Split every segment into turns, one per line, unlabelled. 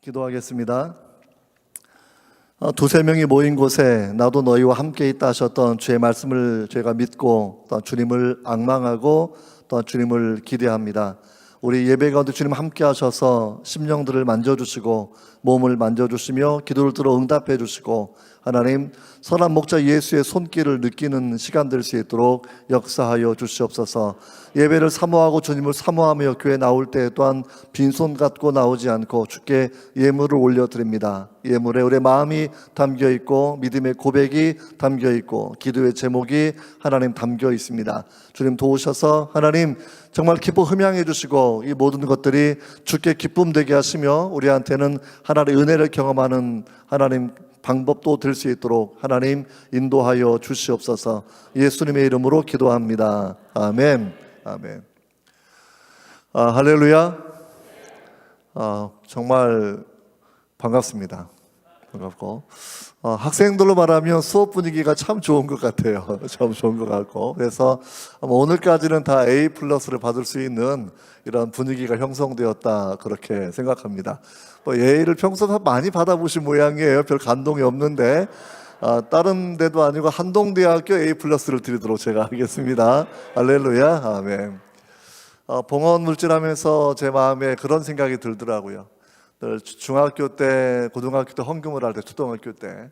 기도하겠습니다. 두세 명이 모인 곳에 나도 너희와 함께 있다 하셨던 주의 말씀을 제가 믿고 또 주님을 앙망하고 또 주님을 기대합니다. 우리 예배 가운데 주님 함께 하셔서 심령들을 만져주시고 몸을 만져주시며 기도를 들어 응답해 주시고 하나님 선한 목자 예수의 손길을 느끼는 시간 될 수 있도록 역사하여 주시옵소서. 예배를 사모하고 주님을 사모하며 교회 나올 때 또한 빈손 갖고 나오지 않고 주께 예물을 올려드립니다. 예물에 우리의 마음이 담겨 있고 믿음의 고백이 담겨 있고 기도의 제목이 하나님 담겨 있습니다. 주님 도우셔서 하나님 정말 기뻐 흠양해 주시고 이 모든 것들이 주께 기쁨 되게 하시며 우리한테는 하나님의 은혜를 경험하는 하나님 방법도 될 수 있도록 하나님 인도하여 주시옵소서. 예수님의 이름으로 기도합니다. 아멘. 아멘. 할렐루야. 정말 반갑습니다. 반갑고 학생들로 말하면 수업 분위기가 참 좋은 것 같아요. 참 좋은 것 같고 그래서 오늘까지는 다 A 플러스를 받을 수 있는 이런 분위기가 형성되었다 그렇게 생각합니다. A를 평소에 많이 받아보신 모양이에요. 별 감동이 없는데 다른 데도 아니고 한동대학교 A 플러스를 드리도록 제가 하겠습니다. 할렐루야. 아멘. 봉헌 물질하면서 제 마음에 그런 생각이 들더라고요. 중학교 때, 고등학교 때 헌금을 할 때, 초등학교 때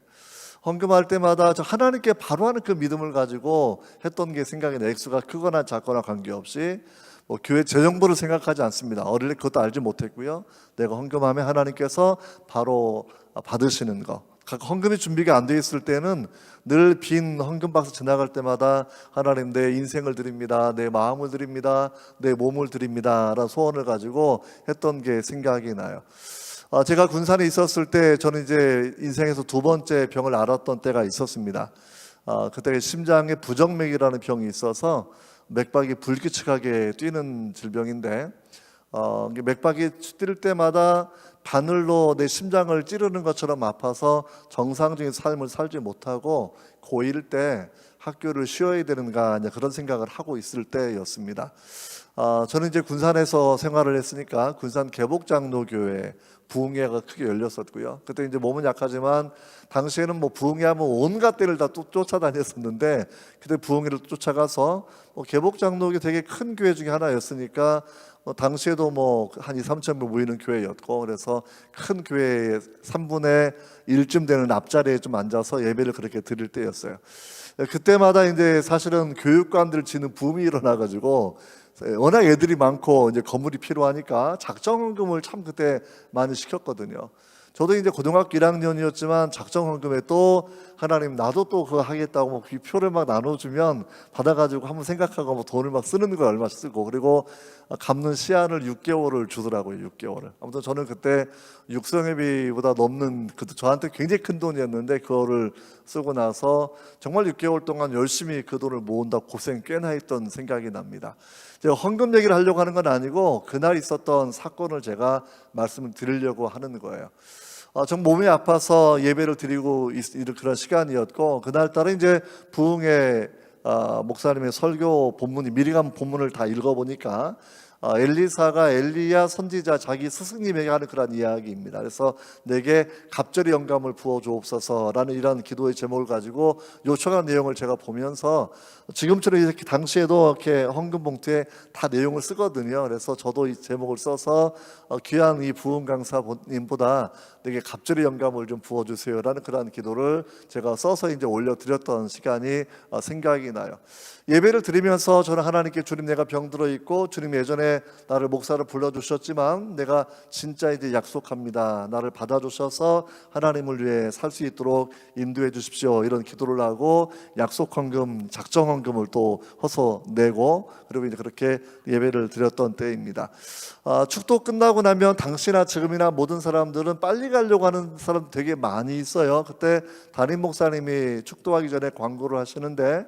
헌금할 때마다 저 하나님께 바로 하는 그 믿음을 가지고 했던 게 생각이 나요. 액수가 크거나 작거나 관계없이 교회 재정부를 생각하지 않습니다. 어릴 때 그것도 알지 못했고요. 내가 헌금하면 하나님께서 바로 받으시는 거. 헌금이 준비가 안 돼 있을 때는 늘 빈 헌금 박스 지나갈 때마다 하나님 내 인생을 드립니다. 내 마음을 드립니다. 내 몸을 드립니다. 라는 소원을 가지고 했던 게 생각이 나요. 제가 군산에 있었을 때 저는 이제 인생에서 두 번째 병을 앓았던 때가 있었습니다. 그때 심장에 부정맥이라는 병이 있어서 맥박이 불규칙하게 뛰는 질병인데 맥박이 뛸 때마다 바늘로 내 심장을 찌르는 것처럼 아파서 정상적인 삶을 살지 못하고 고1 때 학교를 쉬어야 되는가 그런 생각을 하고 있을 때였습니다. 저는 이제 군산에서 생활을 했으니까 군산 개복장로교회 부흥회가 크게 열렸었고요. 그때 이제 몸은 약하지만 당시에는 부흥회하면 온갖 데를 다 쫓아다녔었는데 그때 부흥회를 쫓아가서 개복장로교 되게 큰 교회 중에 하나였으니까 당시에도 한 2, 3천 명 모이는 교회였고 그래서 큰 교회의 3분의 1쯤 되는 앞자리에 좀 앉아서 예배를 그렇게 드릴 때였어요. 그때마다 이제 사실은 교육관들 지는 붐이 일어나가지고 워낙 애들이 많고 이제 건물이 필요하니까 작정헌금을 참 그때 많이 시켰거든요. 저도 이제 고등학교 1학년이었지만 작정헌금에 또 하나님 나도 또 그거 하겠다고 표를 막 나눠주면 받아가지고 한번 생각하고 돈을 막 쓰는 거 얼마 쓰고 그리고 갚는 시한을 6개월을 주더라고요. 6개월을. 아무튼 저는 그때 육성회비보다 넘는 저한테 굉장히 큰 돈이었는데 그거를 쓰고 나서 정말 6개월 동안 열심히 그 돈을 모은다 고생 꽤나 했던 생각이 납니다. 제가 헌금 얘기를 하려고 하는 건 아니고 그날 있었던 사건을 제가 말씀을 드리려고 하는 거예요. 전 몸이 아파서 예배를 드리고 있는 그런 시간이었고 그날따라 이제 부흥회 목사님의 설교 본문이 미리 간 본문을 다 읽어보니까 엘리사가 엘리야 선지자 자기 스승님에게 하는 그런 이야기입니다. 그래서 내게 갑절의 영감을 부어주옵소서라는 이런 기도의 제목을 가지고 요청한 내용을 제가 보면서 지금처럼 이렇게 당시에도 이렇게 헌금 봉투에 다 내용을 쓰거든요. 그래서 저도 이 제목을 써서 귀한 이 부흥 강사님보다 내게 갑절의 영감을 좀 부어주세요라는 그런 기도를 제가 써서 이제 올려드렸던 시간이 생각이 나요. 예배를 드리면서 저는 하나님께 주님 내가 병들어 있고 주님 예전에 나를 목사를 불러주셨지만 내가 진짜 이제 약속합니다. 나를 받아주셔서 하나님을 위해 살 수 있도록 인도해 주십시오. 이런 기도를 하고 약속 헌금, 작정 헌금을 또 허서 내고 그리고 이제 그렇게 예배를 드렸던 때입니다. 축도 끝나고 나면 당시나 지금이나 모든 사람들은 빨리 가려고 하는 사람 되게 많이 있어요. 그때 담임 목사님이 축도하기 전에 광고를 하시는데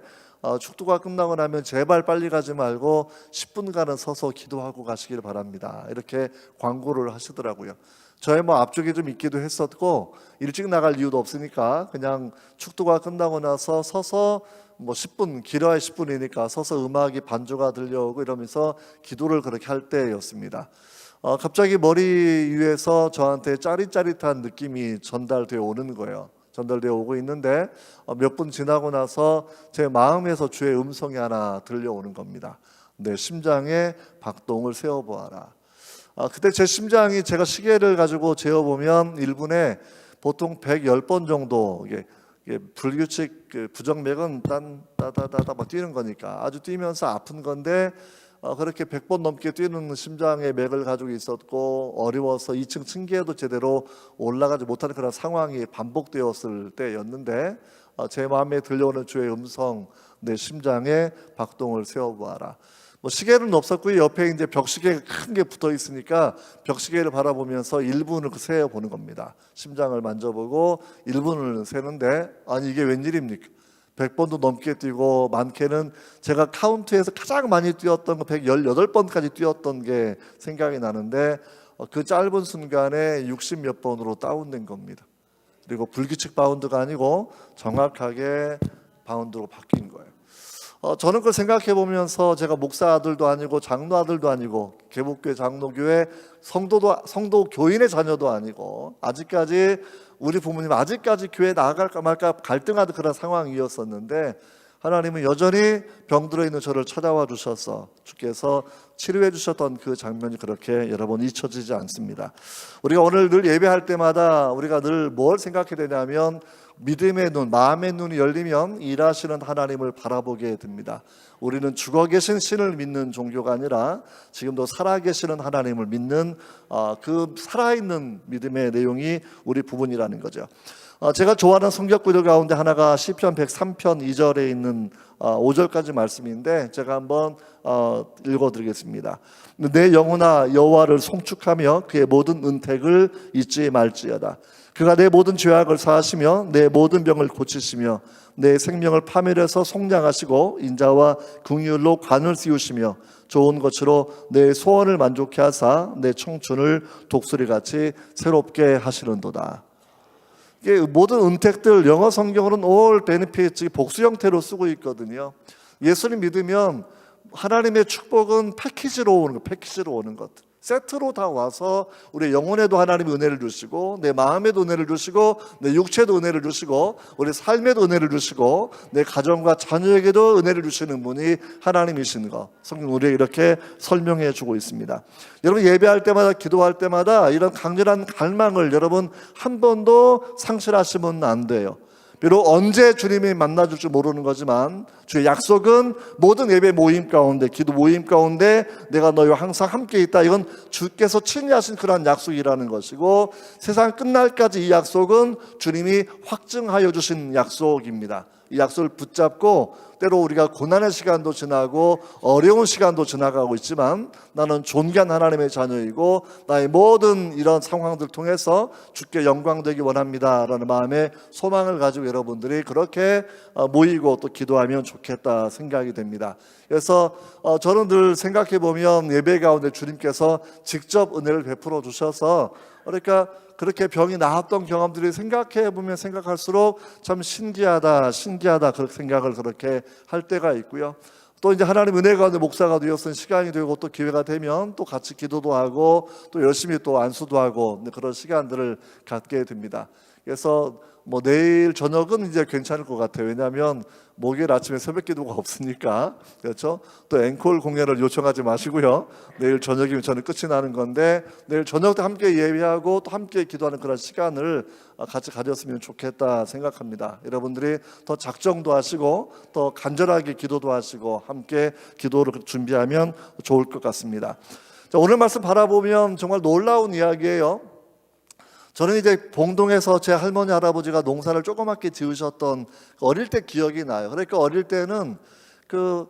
축도가 끝나고 나면 제발 빨리 가지 말고 10분간은 서서 기도하고 가시길 바랍니다. 이렇게 광고를 하시더라고요. 저의 앞쪽에 좀 있기도 했었고 일찍 나갈 이유도 없으니까 그냥 축도가 끝나고 나서 서서 10분, 길어야 10분이니까 서서 음악이 반주가 들려오고 이러면서 기도를 그렇게 할 때였습니다. 갑자기 머리 위에서 저한테 짜릿짜릿한 느낌이 전달되어 오는 거예요. 전달되어 오고 있는데 몇 분 지나고 나서 제 마음에서 주의 음성이 하나 들려오는 겁니다. 내 심장에 박동을 세워보아라. 그때 제 심장이 제가 시계를 가지고 재어보면 1분에 보통 110번 정도 이게 불규칙 부정맥은 딴따다다다 막 뛰는 거니까 아주 뛰면서 아픈 건데 그렇게 100번 넘게 뛰는 심장의 맥을 가지고 있었고 어려워서 2층 층계에도 제대로 올라가지 못하는 그런 상황이 반복되었을 때였는데 제 마음에 들려오는 주의 음성, 내 심장에 박동을 세워보아라. 뭐 시계는 없었고요. 옆에 이제 벽시계 큰 게 붙어 있으니까 벽시계를 바라보면서 1분을 세어 보는 겁니다. 심장을 만져보고 1분을 세는데 아니 이게 웬일입니까? 100번도 넘게 뛰고 많게는 제가 카운트에서 가장 많이 뛰었던 거 118번까지 뛰었던 게 생각이 나는데 그 짧은 순간에 60몇 번으로 다운된 겁니다. 그리고 불규칙 바운드가 아니고 정확하게 바운드로 바뀐 거예요. 저는 그걸 생각해 보면서 제가 목사 아들도 아니고 장로 아들도 아니고 개복교회 장로교회 성도 교인의 자녀도 아니고 아직까지 우리 부모님 아직까지 교회 나갈까 말까 갈등하던 그런 상황이었었는데 하나님은 여전히 병들어 있는 저를 찾아와 주셔서 주께서 치료해 주셨던 그 장면이 그렇게 여러분 잊혀지지 않습니다. 우리가 오늘 늘 예배할 때마다 우리가 늘 뭘 생각해야 되냐면 믿음의 눈, 마음의 눈이 열리면 일하시는 하나님을 바라보게 됩니다. 우리는 죽어 계신 신을 믿는 종교가 아니라 지금도 살아계시는 하나님을 믿는 그 살아있는 믿음의 내용이 우리 부분이라는 거죠. 제가 좋아하는 성경 구절 가운데 하나가 시편 103편 2절에 있는 5절까지 말씀인데 제가 한번 읽어드리겠습니다. 내 영혼아 여호와를 송축하며 그의 모든 은택을 잊지 말지어다. 그가 내 모든 죄악을 사하시며 내 모든 병을 고치시며 내 생명을 파멸해서 속량하시고 인자와 긍휼로 관을 씌우시며 좋은 것으로 내 소원을 만족케 하사 내 청춘을 독수리같이 새롭게 하시는도다. 이게 모든 은택들 영어 성경으로는 all benefits 복수 형태로 쓰고 있거든요. 예수님 믿으면 하나님의 축복은 패키지로 오는 것. 세트로 다 와서 우리 영혼에도 하나님이 은혜를 주시고 내 마음에도 은혜를 주시고 내 육체도 은혜를 주시고 우리 삶에도 은혜를 주시고 내 가정과 자녀에게도 은혜를 주시는 분이 하나님이신 거 성경 우리에게 이렇게 설명해 주고 있습니다. 여러분 예배할 때마다 기도할 때마다 이런 강렬한 갈망을 여러분 한 번도 상실하시면 안 돼요. 비록 언제 주님이 만나줄지 모르는 거지만 주의 약속은 모든 예배 모임 가운데 기도 모임 가운데 내가 너희와 항상 함께 있다. 이건 주께서 친히 하신 그러한 약속이라는 것이고 세상 끝날까지 이 약속은 주님이 확증하여 주신 약속입니다. 이 약속을 붙잡고 때로 우리가 고난의 시간도 지나고 어려운 시간도 지나가고 있지만 나는 존귀한 하나님의 자녀이고 나의 모든 이런 상황들을 통해서 주께 영광되기 원합니다라는 마음의 소망을 가지고 여러분들이 그렇게 모이고 또 기도하면 좋겠다 생각이 됩니다. 그래서 저는 늘 생각해 보면 예배 가운데 주님께서 직접 은혜를 베풀어 주셔서 그러니까 그렇게 병이 나았던 경험들이 생각해 보면 생각할수록 참 신기하다 그렇게 생각을 그렇게 할 때가 있고요. 또 이제 하나님 은혜 가운데 목사가 되었은 시간이 되고 또 기회가 되면 또 같이 기도도 하고 또 열심히 또 안수도 하고 그런 시간들을 갖게 됩니다. 그래서 뭐 내일 저녁은 이제 괜찮을 것 같아요. 왜냐하면 목요일 아침에 새벽 기도가 없으니까 그렇죠. 또 앵콜 공연을 요청하지 마시고요. 내일 저녁이면 저는 끝이 나는 건데 내일 저녁 때 함께 예배하고 또 함께 기도하는 그런 시간을 같이 가졌으면 좋겠다 생각합니다. 여러분들이 더 작정도 하시고 또 간절하게 기도도 하시고 함께 기도를 준비하면 좋을 것 같습니다. 자, 오늘 말씀 바라보면 정말 놀라운 이야기예요. 저는 이제 봉동에서 제 할머니 할아버지가 농사를 조그맣게 지으셨던 어릴 때 기억이 나요. 그러니까 어릴 때는 그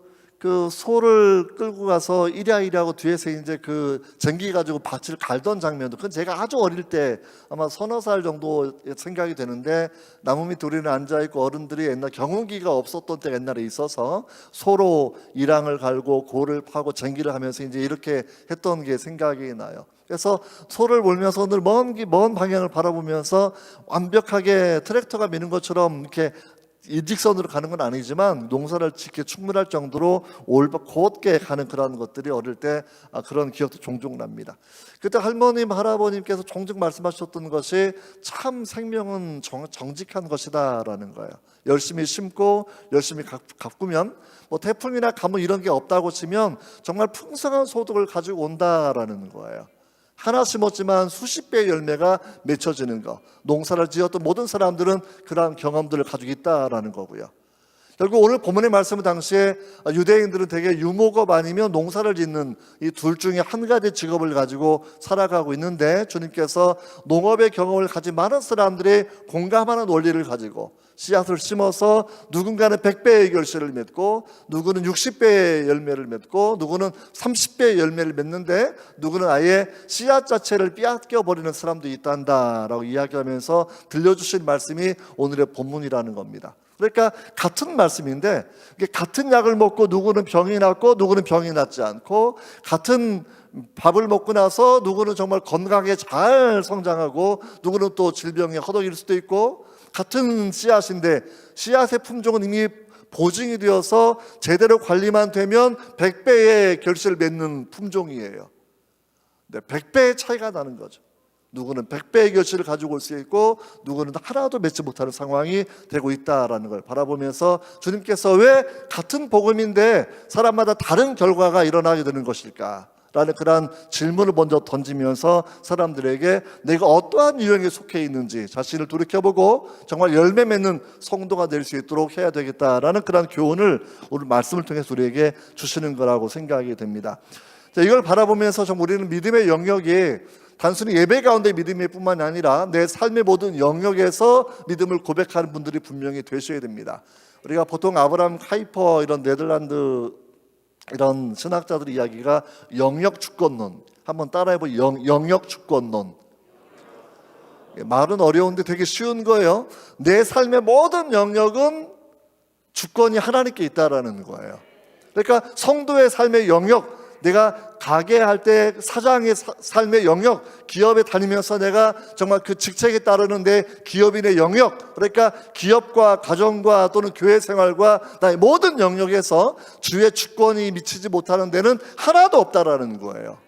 소를 끌고 가서 이랴이랴하고 뒤에서 이제 그 쟁기 가지고 밭을 갈던 장면도 그건 제가 아주 어릴 때 아마 서너 살 정도 생각이 되는데 나무 밑에 우리는 앉아 있고 어른들이 옛날 경운기가 없었던 때가 옛날에 있어서 소로 이랑을 갈고 고를 파고 쟁기를 하면서 이제 이렇게 했던 게 생각이 나요. 그래서 소를 몰면서 늘 먼 방향을 바라보면서 완벽하게 트랙터가 미는 것처럼 이렇게 일직선으로 가는 건 아니지만 농사를 짓기에 충분할 정도로 곧게 가는 그런 것들이 어릴 때 그런 기억도 종종 납니다. 그때 할머님, 할아버님께서 종종 말씀하셨던 것이 참 생명은 정직한 것이다라는 거예요. 열심히 심고 열심히 가꾸면 뭐 태풍이나 가뭄 이런 게 없다고 치면 정말 풍성한 소득을 가지고 온다라는 거예요. 하나 심었지만 수십 배의 열매가 맺혀지는 것. 농사를 지었던 모든 사람들은 그러한 경험들을 가지고 있다라는 거고요. 결국 오늘 본문의 말씀은 당시에 유대인들은 되게 유목업 아니면 농사를 짓는 이 둘 중에 한 가지 직업을 가지고 살아가고 있는데, 주님께서 농업의 경험을 가진 많은 사람들이 공감하는 원리를 가지고 씨앗을 심어서 누군가는 100배의 결실을 맺고, 누구는 60배의 열매를 맺고, 누구는 30배의 열매를 맺는데, 누구는 아예 씨앗 자체를 빼앗겨 버리는 사람도 있단다라고 이야기하면서 들려주신 말씀이 오늘의 본문이라는 겁니다. 그러니까 같은 말씀인데, 같은 약을 먹고 누구는 병이 났고 누구는 병이 낫지 않고, 같은 밥을 먹고 나서 누구는 정말 건강하게 잘 성장하고 누구는 또 질병에 허덕일 수도 있고, 같은 씨앗인데 씨앗의 품종은 이미 보증이 되어서 제대로 관리만 되면 100배의 결실을 맺는 품종이에요. 100배의 차이가 나는 거죠. 누구는 100배의 결실을 가지고 올 수 있고 누구는 하나도 맺지 못하는 상황이 되고 있다라는 걸 바라보면서, 주님께서 왜 같은 복음인데 사람마다 다른 결과가 일어나게 되는 것일까? 라는 그런 질문을 먼저 던지면서 사람들에게 내가 어떠한 유형에 속해 있는지 자신을 돌이켜보고 정말 열매 맺는 성도가 될 수 있도록 해야 되겠다라는 그런 교훈을 오늘 말씀을 통해서 우리에게 주시는 거라고 생각이 됩니다. 자, 이걸 바라보면서 우리는 믿음의 영역이 단순히 예배 가운데 믿음일 뿐만 아니라 내 삶의 모든 영역에서 믿음을 고백하는 분들이 분명히 되셔야 됩니다. 우리가 보통 아브라함 카이퍼 이런 네덜란드 이런 신학자들의 이야기가 영역 주권론, 한번 따라해보면 영역 주권론. 말은 어려운데 되게 쉬운 거예요. 내 삶의 모든 영역은 주권이 하나님께 있다라는 거예요. 그러니까 성도의 삶의 영역, 내가 가게 할 때 사장의 삶의 영역, 기업에 다니면서 내가 정말 그 직책에 따르는 내 기업인의 영역, 그러니까 기업과 가정과 또는 교회 생활과 나의 모든 영역에서 주의 주권이 미치지 못하는 데는 하나도 없다라는 거예요.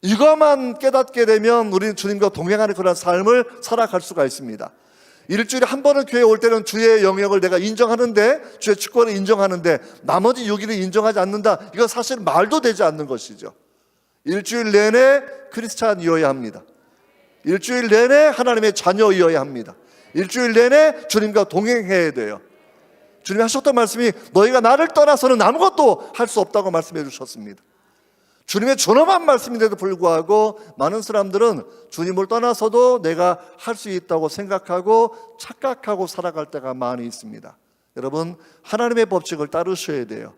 이것만 깨닫게 되면 우리는 주님과 동행하는 그런 삶을 살아갈 수가 있습니다. 일주일에 한 번은 교회에 올 때는 주의 영역을 내가 인정하는데, 주의 주권을 인정하는데 나머지 6일은 인정하지 않는다. 이건 사실 말도 되지 않는 것이죠. 일주일 내내 크리스찬이어야 합니다. 일주일 내내 하나님의 자녀이어야 합니다. 일주일 내내 주님과 동행해야 돼요. 주님이 하셨던 말씀이 너희가 나를 떠나서는 아무것도 할 수 없다고 말씀해 주셨습니다. 주님의 존엄한 말씀인데도 불구하고 많은 사람들은 주님을 떠나서도 내가 할 수 있다고 생각하고 착각하고 살아갈 때가 많이 있습니다. 여러분, 하나님의 법칙을 따르셔야 돼요.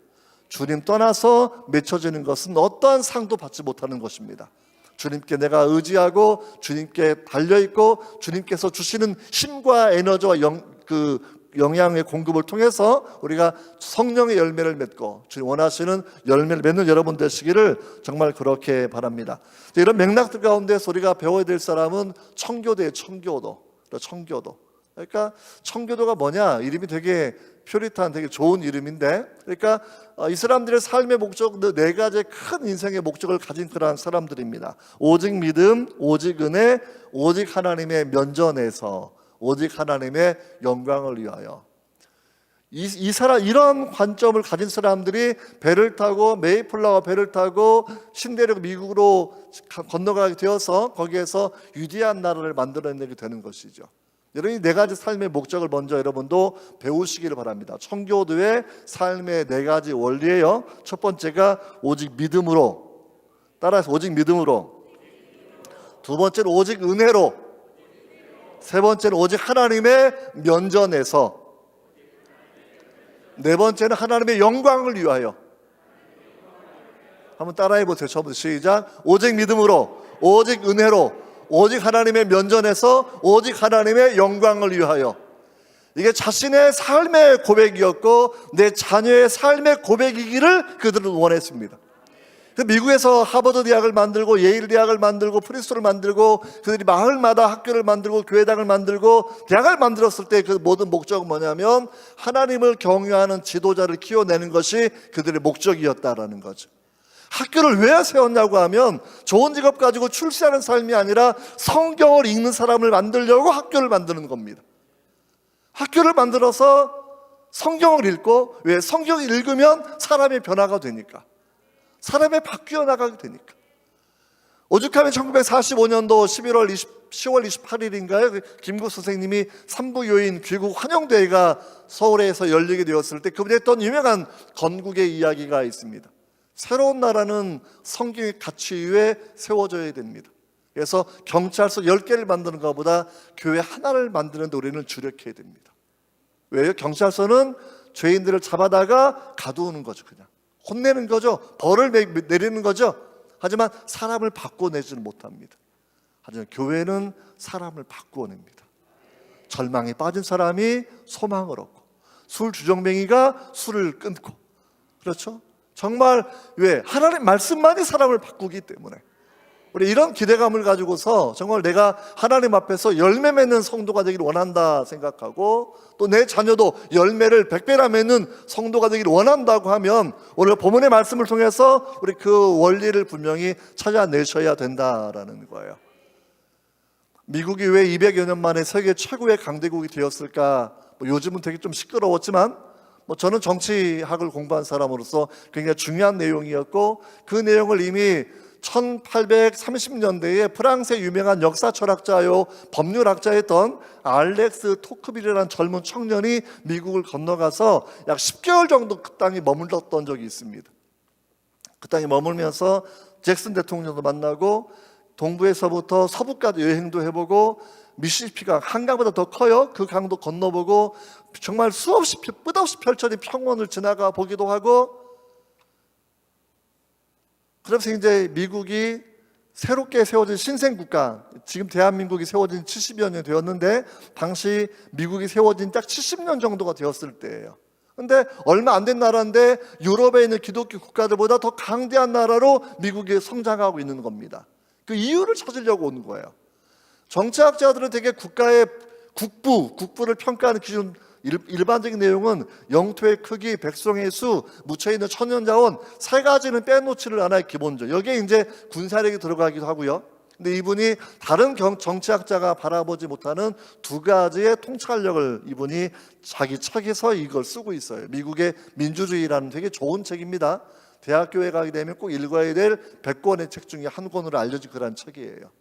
주님 떠나서 맺혀지는 것은 어떠한 상도 받지 못하는 것입니다. 주님께 내가 의지하고 주님께 달려있고 주님께서 주시는 힘과 에너지와 영양의 공급을 통해서 우리가 성령의 열매를 맺고 주님 원하시는 열매를 맺는 여러분 되시기를 정말 그렇게 바랍니다. 이런 맥락들 가운데서 우리가 배워야 될 사람은 청교도예요. 청교도. 그러니까 청교도가 뭐냐? 이름이 되게 퓨리탄, 되게 좋은 이름인데, 그러니까 이 사람들의 삶의 목적, 네 가지의 큰 인생의 목적을 가진 그러한 사람들입니다. 오직 믿음, 오직 은혜, 오직 하나님의 면전에서, 오직 하나님의 영광을 위하여. 이런 관점을 가진 사람들이 배를 타고, 메이플라워 배를 타고 신대륙 미국으로 건너가게 되어서 거기에서 위대한 나라를 만들어내게 되는 것이죠. 여러분이 네 가지 삶의 목적을 먼저 여러분도 배우시기를 바랍니다. 청교도의 삶의 네 가지 원리예요. 첫 번째가 오직 믿음으로, 따라서 오직 믿음으로. 두 번째는 오직 은혜로. 세 번째는 오직 하나님의 면전에서. 네 번째는 하나님의 영광을 위하여. 한번 따라해 보세요. 처음부터 시작. 오직 믿음으로, 오직 은혜로, 오직 하나님의 면전에서, 오직 하나님의 영광을 위하여. 이게 자신의 삶의 고백이었고 내 자녀의 삶의 고백이기를 그들은 원했습니다. 미국에서 하버드 대학을 만들고 예일 대학을 만들고 프린스턴을 만들고 그들이 마을마다 학교를 만들고 교회당을 만들고 대학을 만들었을 때 그 모든 목적은 뭐냐면 하나님을 경외하는 지도자를 키워내는 것이 그들의 목적이었다라는 거죠. 학교를 왜 세웠냐고 하면 좋은 직업 가지고 출세하는 삶이 아니라 성경을 읽는 사람을 만들려고 학교를 만드는 겁니다. 학교를 만들어서 성경을 읽고, 왜? 성경을 읽으면 사람의 변화가 되니까, 사람이 바뀌어 나가게 되니까. 오죽하면 1945년도 10월 28일인가요? 김구 선생님이 삼부요인 귀국 환영대회가 서울에서 열리게 되었을 때 그분이 했던 유명한 건국의 이야기가 있습니다. 새로운 나라는 성경의 가치 위에 세워져야 됩니다. 그래서 경찰서 10개를 만드는 것보다 교회 하나를 만드는 데 우리는 주력해야 됩니다. 왜요? 경찰서는 죄인들을 잡아다가 가두는 거죠. 그냥 혼내는 거죠. 벌을 내리는 거죠. 하지만 사람을 바꿔내지는 못합니다. 하지만 교회는 사람을 바꾸어냅니다. 절망에 빠진 사람이 소망을 얻고, 술 주정뱅이가 술을 끊고, 그렇죠? 정말 왜? 하나님의 말씀만이 사람을 바꾸기 때문에 우리 이런 기대감을 가지고서 정말 내가 하나님 앞에서 열매 맺는 성도가 되기를 원한다 생각하고, 또 내 자녀도 열매를 100배나 맺는 성도가 되기를 원한다고 하면 오늘 본문의 말씀을 통해서 우리 그 원리를 분명히 찾아내셔야 된다라는 거예요. 미국이 왜 200여 년 만에 세계 최고의 강대국이 되었을까? 요즘은 되게 좀 시끄러웠지만 저는 정치학을 공부한 사람으로서 굉장히 중요한 내용이었고, 그 내용을 이미 1830년대에 프랑스의 유명한 역사 철학자요 법률학자였던 알렉스 토크빌이라는 젊은 청년이 미국을 건너가서 약 10개월 정도 그 땅에 머물렀던 적이 있습니다. 그 땅에 머물면서 잭슨 대통령도 만나고 동부에서부터 서부까지 여행도 해보고, 미시시피가 한강보다 더 커요. 그 강도 건너보고 정말 수없이 끝없이 펼쳐진 평원을 지나가 보기도 하고, 그래서 이제 미국이 새롭게 세워진 신생국가, 지금 대한민국이 세워진 70여 년 되었는데 당시 미국이 세워진 딱 70년 정도가 되었을 때예요. 근데 얼마 안 된 나라인데 유럽에 있는 기독교 국가들보다 더 강대한 나라로 미국이 성장하고 있는 겁니다. 그 이유를 찾으려고 온 거예요. 정치학자들은 되게 국가의 국부를 평가하는 기준, 일반적인 내용은 영토의 크기, 백성의 수, 묻혀 있는 천연자원 3가지는 빼놓지를 않아요. 기본적으로 여기에 이제 군사력이 들어가기도 하고요. 근데 이분이 다른 정치학자가 바라보지 못하는 2가지의 통찰력을 이분이 자기 책에서 이걸 쓰고 있어요. 미국의 민주주의라는 되게 좋은 책입니다. 대학교에 가게 되면 꼭 읽어야 될 100권의 책 중에 한 권으로 알려진 그런 책이에요.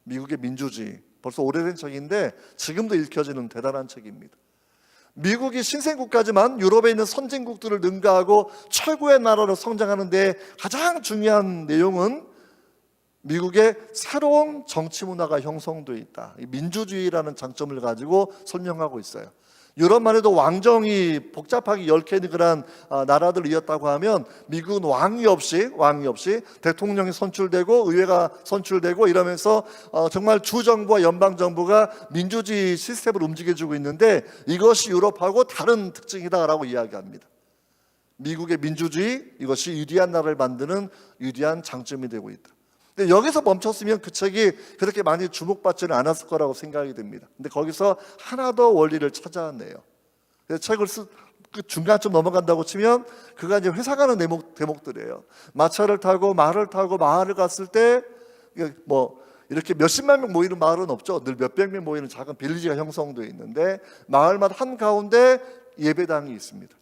미국의 민주주의, 벌써 오래된 책인데 지금도 읽혀지는 대단한 책입니다. 미국이 신생국가지만 유럽에 있는 선진국들을 능가하고 최고의 나라로 성장하는 데 가장 중요한 내용은 미국의 새로운 정치 문화가 형성되어 있다. 민주주의라는 장점을 가지고 설명하고 있어요. 유럽만 해도 왕정이 복잡하게 10개 있는 그런 나라들이었다고 하면 미국은 왕이 없이 대통령이 선출되고 의회가 선출되고 이러면서 정말 주정부와 연방정부가 민주주의 시스템을 움직여주고 있는데, 이것이 유럽하고 다른 특징이다라고 이야기합니다. 미국의 민주주의, 이것이 유리한 나라를 만드는 유리한 장점이 되고 있다. 근데 여기서 멈췄으면 그 책이 그렇게 많이 주목받지는 않았을 거라고 생각이 됩니다. 근데 거기서 하나 더 원리를 찾아내요. 그래서 책을 그 중간쯤 넘어간다고 치면 그가 이제 회사 가는 대목들이에요. 마차를 타고 말을 타고 마을을 갔을 때 이렇게 몇십만 명 모이는 마을은 없죠. 늘 몇백 명 모이는 작은 빌리지가 형성되어 있는데 마을마다 한가운데 예배당이 있습니다.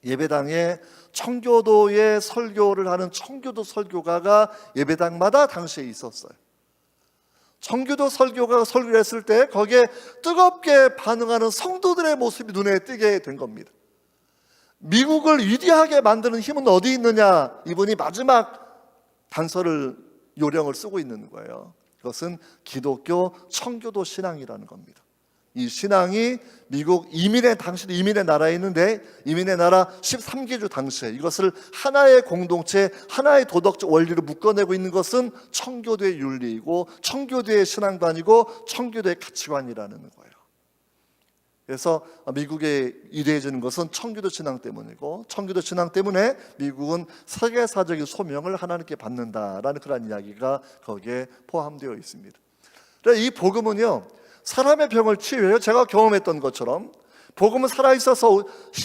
예배당에 청교도의 설교를 하는 청교도 설교가가 예배당마다 당시에 있었어요. 청교도 설교가가 설교를 했을 때 거기에 뜨겁게 반응하는 성도들의 모습이 눈에 띄게 된 겁니다. 미국을 위대하게 만드는 힘은 어디 있느냐? 이분이 마지막 단서를, 요령을 쓰고 있는 거예요. 그것은 기독교 청교도 신앙이라는 겁니다. 이 신앙이 미국 당시도 이민의 나라에 있는데, 이민의 나라 13개주 당시에 이것을 하나의 공동체, 하나의 도덕적 원리로 묶어내고 있는 것은 청교도의 윤리이고 청교도의 신앙관이고 청교도의 가치관이라는 거예요. 그래서 미국에 유대해지는 것은 청교도 신앙 때문이고, 청교도 신앙 때문에 미국은 세계사적인 소명을 하나님께 받는다라는 그런 이야기가 거기에 포함되어 있습니다. 이 복음은요, 사람의 병을 치유해요. 제가 경험했던 것처럼 복음은 살아있어서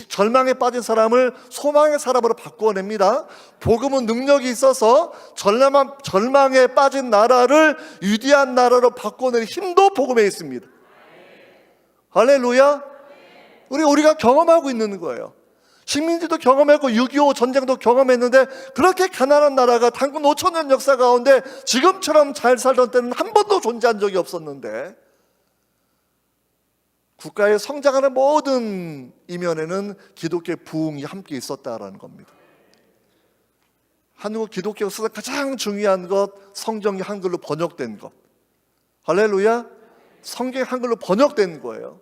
절망에 빠진 사람을 소망의 사람으로 바꾸어냅니다. 복음은 능력이 있어서 절망에 빠진 나라를 위대한 나라로 바꾸어내는 힘도 복음에 있습니다. 할렐루야. 우리가 경험하고 있는 거예요. 식민지도 경험했고 6.25 전쟁도 경험했는데, 그렇게 가난한 나라가 단군 5,000년 역사 가운데 지금처럼 잘 살던 때는 한 번도 존재한 적이 없었는데, 국가의 성장하는 모든 이면에는 기독교의 부흥이 함께 있었다라는 겁니다. 한국 기독교 역사에서 가장 중요한 것, 성경이 한글로 번역된 것. 할렐루야. 성경이 한글로 번역된 거예요.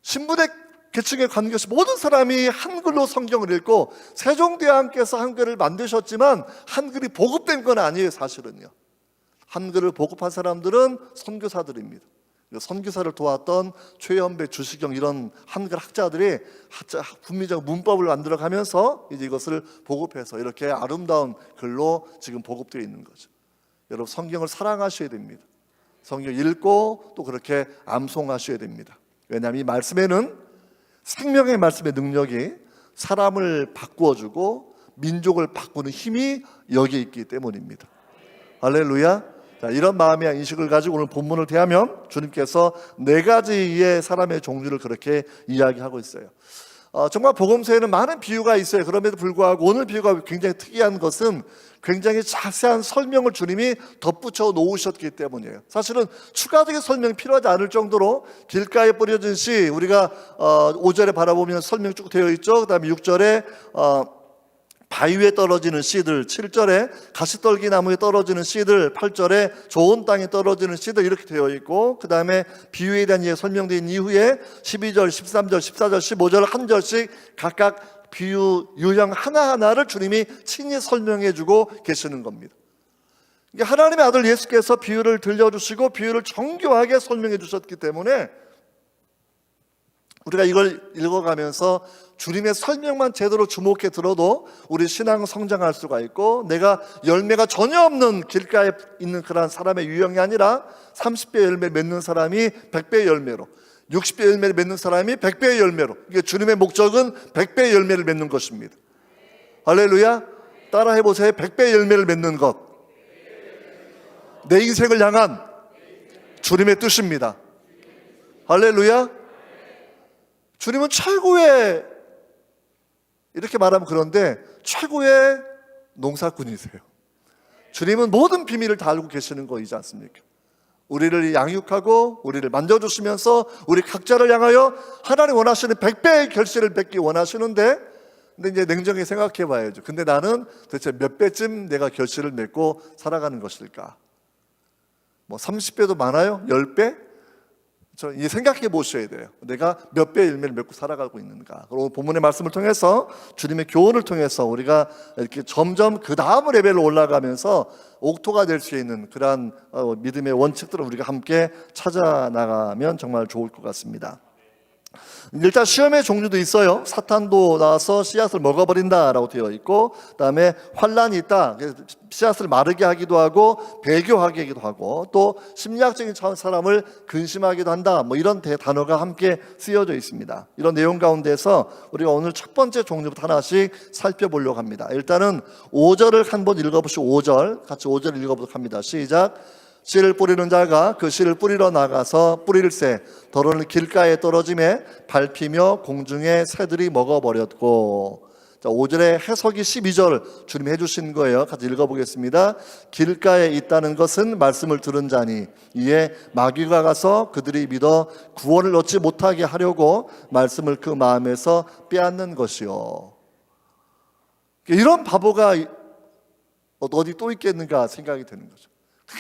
신분의 계층에 관계없이 모든 사람이 한글로 성경을 읽고, 세종대왕께서 한글을 만드셨지만 한글이 보급된 건 아니에요. 사실은요, 한글을 보급한 사람들은 선교사들입니다. 선교사를 도왔던 최연배, 주시경 이런 한글 학자들이 분미적 문법을 만들어가면서 이제 이것을 보급해서 이렇게 아름다운 글로 지금 보급되어 있는 거죠. 여러분, 성경을 사랑하셔야 됩니다. 성경 읽고 또 그렇게 암송하셔야 됩니다. 왜냐하면 이 말씀에는, 생명의 말씀의 능력이 사람을 바꾸어주고 민족을 바꾸는 힘이 여기에 있기 때문입니다. 할렐루야. 자, 이런 마음의 인식을 가지고 오늘 본문을 대하면 주님께서 4가지의 사람의 종류를 그렇게 이야기하고 있어요. 정말 복음서에는 많은 비유가 있어요. 그럼에도 불구하고 오늘 비유가 굉장히 특이한 것은 굉장히 자세한 설명을 주님이 덧붙여 놓으셨기 때문이에요. 사실은 추가적인 설명이 필요하지 않을 정도로 길가에 뿌려진 씨, 우리가 5절에 바라보면 설명 쭉 되어 있죠. 그 다음에 6절에 바위 위에 떨어지는 씨들, 7절에 가시떨기 나무에 떨어지는 씨들, 8절에 좋은 땅에 떨어지는 씨들, 이렇게 되어 있고, 그 다음에 비유에 대한 이해 설명된 이후에 12절, 13절, 14절, 15절 한 절씩 각각 비유 유형 하나하나를 주님이 친히 설명해 주고 계시는 겁니다. 하나님의 아들 예수께서 비유를 들려주시고 비유를 정교하게 설명해 주셨기 때문에 우리가 이걸 읽어가면서 주님의 설명만 제대로 주목해 들어도 우리 신앙은 성장할 수가 있고, 내가 열매가 전혀 없는 길가에 있는 그런 사람의 유형이 아니라 30배 열매 맺는 사람이 100배 열매로, 60배 열매를 맺는 사람이 100배의 열매로, 이게 주님의 목적은 100배의 열매를 맺는 것입니다. 할렐루야. 따라 해보세요. 100배의 열매를 맺는 것, 내 인생을 향한 주님의 뜻입니다. 할렐루야. 주님은 최고의, 이렇게 말하면 그런데 최고의 농사꾼이세요. 주님은 모든 비밀을 다 알고 계시는 거이지 않습니까? 우리를 양육하고 우리를 만져주시면서 우리 각자를 향하여 하나님 원하시는 100배의 결실을 맺기 원하시는데, 근데 이제 냉정히 생각해 봐야죠. 근데 나는 도대체 몇 배쯤 내가 결실을 맺고 살아가는 것일까? 뭐 30배도 많아요? 10배? 이제 생각해 보셔야 돼요. 내가 몇 배의 열매를 맺고 살아가고 있는가. 그리고 본문의 말씀을 통해서, 주님의 교훈을 통해서 우리가 이렇게 점점 그 다음 레벨로 올라가면서 옥토가 될 수 있는 그러한 믿음의 원칙들을 우리가 함께 찾아 나가면 정말 좋을 것 같습니다. 일단 시험의 종류도 있어요. 사탄도 나와서 씨앗을 먹어버린다라고 되어 있고, 그 다음에 환란이 있다, 씨앗을 마르게 하기도 하고 배교하게 하기도 하고, 또 심리학적인 사람을 근심하기도 한다, 뭐 이런 단어가 함께 쓰여져 있습니다. 이런 내용 가운데서 우리가 오늘 첫 번째 종류부터 하나씩 살펴보려고 합니다. 일단은 5절을 한번 읽어보시고, 5절 같이 5절 읽어보도록 합니다. 시작. 씨를 뿌리는 자가 그 씨를 뿌리러 나가서 뿌릴새 더러는 길가에 떨어짐에 밟히며 공중에 새들이 먹어버렸고. 자, 5절의 해석이 12절 주님이 해주신 거예요. 같이 읽어보겠습니다. 길가에 있다는 것은 말씀을 들은 자니 이에 마귀가 가서 그들이 믿어 구원을 얻지 못하게 하려고 말씀을 그 마음에서 빼앗는 것이요. 이런 바보가 어디 또 있겠는가 생각이 드는 거죠.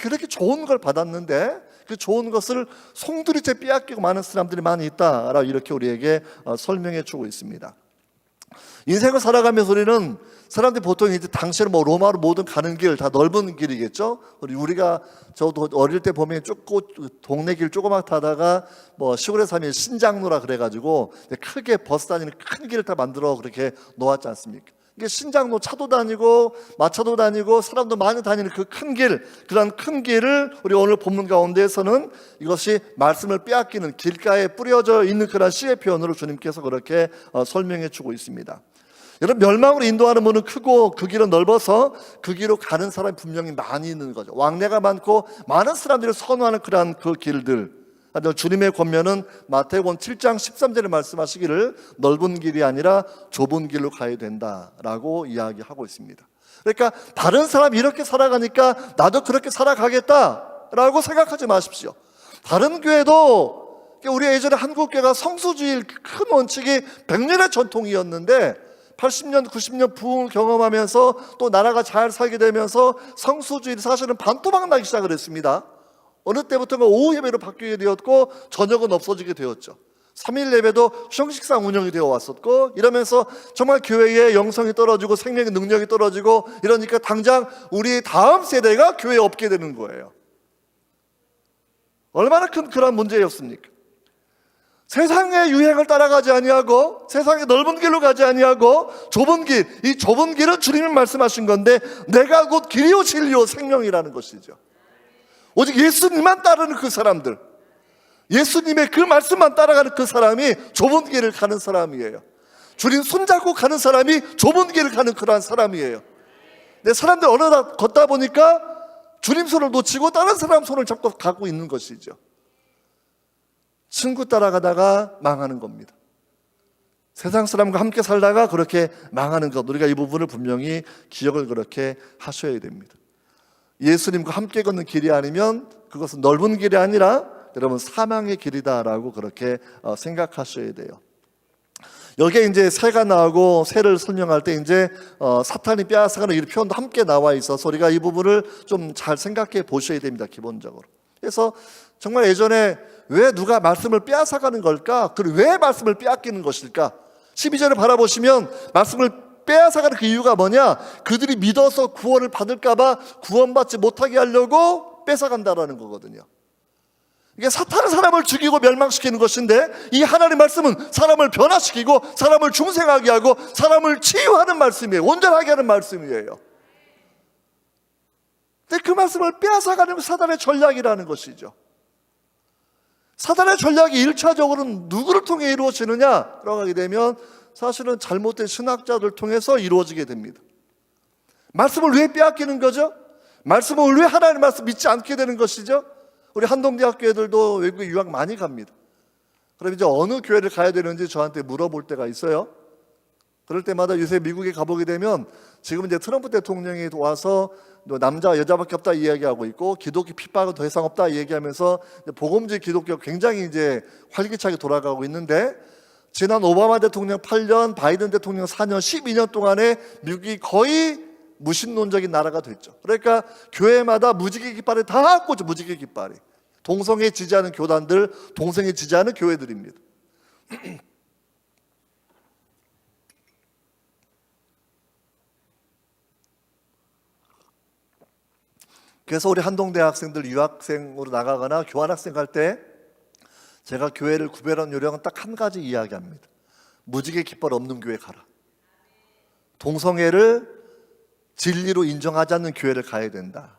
그렇게 좋은 걸 받았는데 그 좋은 것을 송두리째 빼앗기고 많은 사람들이 많이 있다라고 이렇게 우리에게 설명해 주고 있습니다. 인생을 살아가면서 우리는 사람들이 보통 이제 당시에는 뭐 로마로 모든 가는 길 다 넓은 길이겠죠. 우리가 저도 어릴 때 보면 동네 길 조그맣게 타다가 뭐 시골에 살면 신장로라 그래가지고 크게 버스 다니는 큰 길을 다 만들어 그렇게 놓았지 않습니까? 이게 신장로 차도 다니고 마차도 다니고 사람도 많이 다니는 그 큰 길, 그런 큰 길을 우리 오늘 본문 가운데에서는 이것이 말씀을 빼앗기는 길가에 뿌려져 있는 그런 시의 표현으로 주님께서 그렇게 설명해 주고 있습니다. 여러분, 멸망으로 인도하는 문은 크고 그 길은 넓어서 그 길로 가는 사람이 분명히 많이 있는 거죠. 왕래가 많고 많은 사람들이 선호하는 그러한 그 길들. 주님의 권면은 마태복음 7장 13절에 말씀하시기를 넓은 길이 아니라 좁은 길로 가야 된다라고 이야기하고 있습니다. 그러니까 다른 사람이 이렇게 살아가니까 나도 그렇게 살아가겠다라고 생각하지 마십시오. 다른 교회도, 우리 예전에 한국교회가 성수주의 큰 원칙이 100년의 전통이었는데 80년, 90년 부흥을 경험하면서 또 나라가 잘 살게 되면서 성수주의를 사실은 반토막 나기 시작을 했습니다. 어느 때부터가 오후 예배로 바뀌게 되었고 저녁은 없어지게 되었죠. 3일 예배도 형식상 운영이 되어 왔었고, 이러면서 정말 교회의 영성이 떨어지고 생명의 능력이 떨어지고 이러니까 당장 우리 다음 세대가 교회에 없게 되는 거예요. 얼마나 큰 그런 문제였습니까? 세상의 유행을 따라가지 아니하고 세상의 넓은 길로 가지 아니하고 좁은 길, 이 좁은 길은 주님이 말씀하신 건데 내가 곧 길이요 진리요 생명이라는 것이죠. 오직 예수님만 따르는 그 사람들, 예수님의 그 말씀만 따라가는 그 사람이 좁은 길을 가는 사람이에요. 주님 손잡고 가는 사람이 좁은 길을 가는 그러한 사람이에요. 근데 사람들 어느 날 걷다 보니까 주님 손을 놓치고 다른 사람 손을 잡고 가고 있는 것이죠. 친구 따라가다가 망하는 겁니다. 세상 사람과 함께 살다가 그렇게 망하는 것, 우리가 이 부분을 분명히 기억을 그렇게 하셔야 됩니다. 예수님과 함께 걷는 길이 아니면 그것은 넓은 길이 아니라 여러분 사망의 길이다라고 그렇게 생각하셔야 돼요. 여기에 이제 새가 나오고 새를 설명할 때 이제 사탄이 빼앗아가는 이 표현도 함께 나와 있어서 우리가 이 부분을 좀 잘 생각해 보셔야 됩니다. 기본적으로. 그래서 정말 예전에 왜 누가 말씀을 빼앗아가는 걸까? 그리고 왜 말씀을 빼앗기는 것일까? 12절을 바라보시면 말씀을 빼앗아가는 그 이유가 뭐냐? 그들이 믿어서 구원을 받을까 봐 구원받지 못하게 하려고 뺏어간다라는 거거든요. 이게 사탄은 사람을 죽이고 멸망시키는 것인데 이 하나님의 말씀은 사람을 변화시키고 사람을 중생하게 하고 사람을 치유하는 말씀이에요. 온전하게 하는 말씀이에요. 근데 그 말씀을 빼앗아가는 사단의 전략이라는 것이죠. 사단의 전략이 1차적으로는 누구를 통해 이루어지느냐? 들어가게 되면 사실은 잘못된 신학자들 통해서 이루어지게 됩니다. 말씀을 왜 빼앗기는 거죠? 말씀을 왜 하나님의 말씀 믿지 않게 되는 것이죠? 우리 한동대학교 애들도 외국에 유학 많이 갑니다. 그럼 이제 어느 교회를 가야 되는지 저한테 물어볼 때가 있어요. 그럴 때마다 요새 미국에 가보게 되면 지금 이제 트럼프 대통령이 와서 남자 여자밖에 없다 이야기하고 있고 기독교 핍박은 더 이상 없다 얘기하면서 복음주의 기독교가 굉장히 이제 활기차게 돌아가고 있는데, 지난 오바마 대통령 8년, 바이든 대통령 4년, 12년 동안에 미국이 거의 무신론적인 나라가 됐죠. 그러니까 교회마다 무지개 깃발이 다 꽂죠. 무지개 깃발이. 동성애 지지하는 교단들, 동성애 지지하는 교회들입니다. 그래서 우리 한동대 학생들 유학생으로 나가거나 교환학생 갈 때 제가 교회를 구별한 요령은 딱 한 가지 이야기합니다. 무지개 깃발 없는 교회 가라. 동성애를 진리로 인정하지 않는 교회를 가야 된다.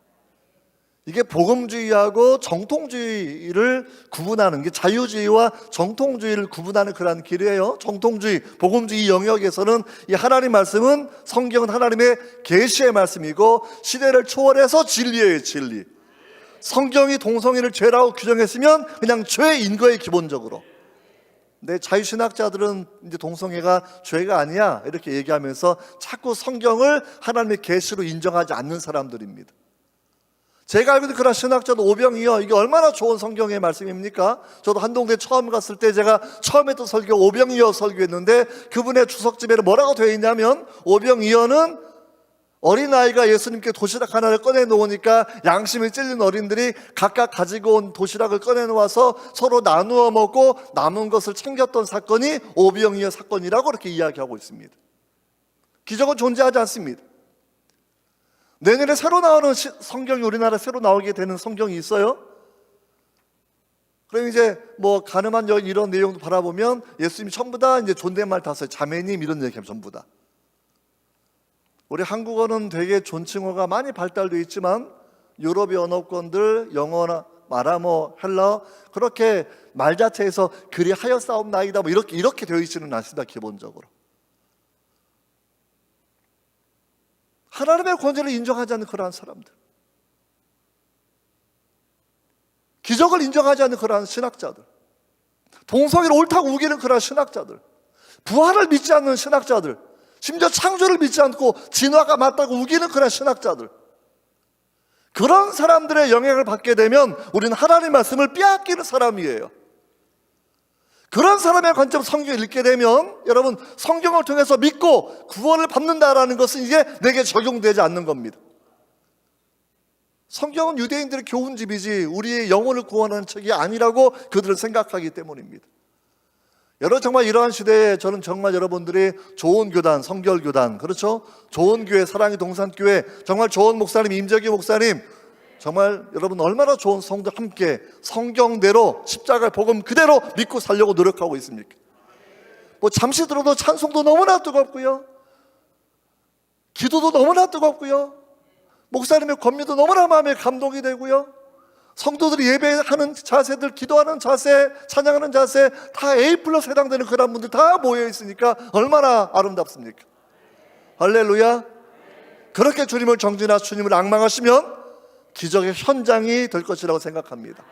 이게 복음주의하고 정통주의를 구분하는 게, 자유주의와 정통주의를 구분하는 그러한 길이에요. 정통주의, 복음주의 영역에서는 이 하나님 말씀은, 성경은 하나님의 계시의 말씀이고 시대를 초월해서 진리예요. 진리. 성경이 동성애를 죄라고 규정했으면 그냥 죄인 거예요. 기본적으로. 근데 자유신학자들은 이제 동성애가 죄가 아니야 이렇게 얘기하면서 자꾸 성경을 하나님의 계시로 인정하지 않는 사람들입니다. 제가 알고 있는 그런 신학자도 오병이어, 이게 얼마나 좋은 성경의 말씀입니까? 저도 한동대 처음 갔을 때 제가 처음 했던 설교 오병이어 설교했는데 그분의 주석집에는 뭐라고 되어 있냐면, 오병이어는 어린아이가 예수님께 도시락 하나를 꺼내놓으니까 양심이 찔린 어린들이 각각 가지고 온 도시락을 꺼내놓아서 서로 나누어 먹고 남은 것을 챙겼던 사건이 오병이어 사건이라고 그렇게 이야기하고 있습니다. 기적은 존재하지 않습니다. 내년에 새로 나오는 성경이, 우리나라에 새로 나오게 되는 성경이 있어요. 그럼 이제 뭐 가늠한 여인 이런 내용도 바라보면 예수님이 전부 다 이제 존댓말 다 써요. 자매님 이런 얘기하면 전부 다. 우리 한국어는 되게 존칭어가 많이 발달되어 있지만 유럽의 언어권들, 영어나 마라모, 헬라어 그렇게 말 자체에서 그리 하였사옵나이다 뭐 이렇게 되어 있지는 않습니다. 기본적으로 하나님의 권위를 인정하지 않는 그러한 사람들, 기적을 인정하지 않는 그러한 신학자들, 동성애를 옳다고 우기는 그러한 신학자들, 부활을 믿지 않는 신학자들, 심지어 창조를 믿지 않고 진화가 맞다고 우기는 그런 신학자들, 그런 사람들의 영향을 받게 되면 우리는 하나님의 말씀을 빼앗기는 사람이에요. 그런 사람의 관점 성경을 읽게 되면 여러분, 성경을 통해서 믿고 구원을 받는다라는 것은 이게 내게 적용되지 않는 겁니다. 성경은 유대인들의 교훈집이지 우리의 영혼을 구원하는 책이 아니라고 그들은 생각하기 때문입니다. 여러분, 정말 이러한 시대에 저는 정말 여러분들이 좋은 교단, 성결교단, 그렇죠? 좋은 교회, 사랑의 동산교회, 정말 좋은 목사님, 임재규 목사님, 정말 여러분 얼마나 좋은 성도 함께 성경대로 십자가의 복음 그대로 믿고 살려고 노력하고 있습니까? 뭐 잠시 들어도 찬송도 너무나 뜨겁고요, 기도도 너무나 뜨겁고요, 목사님의 권면도 너무나 마음에 감동이 되고요, 성도들이 예배하는 자세들, 기도하는 자세, 찬양하는 자세 다 A+ 해당되는 그런 분들 다 모여 있으니까 얼마나 아름답습니까? 할렐루야. 그렇게 주님을 정죄나 주님을 앙망하시면 기적의 현장이 될 것이라고 생각합니다.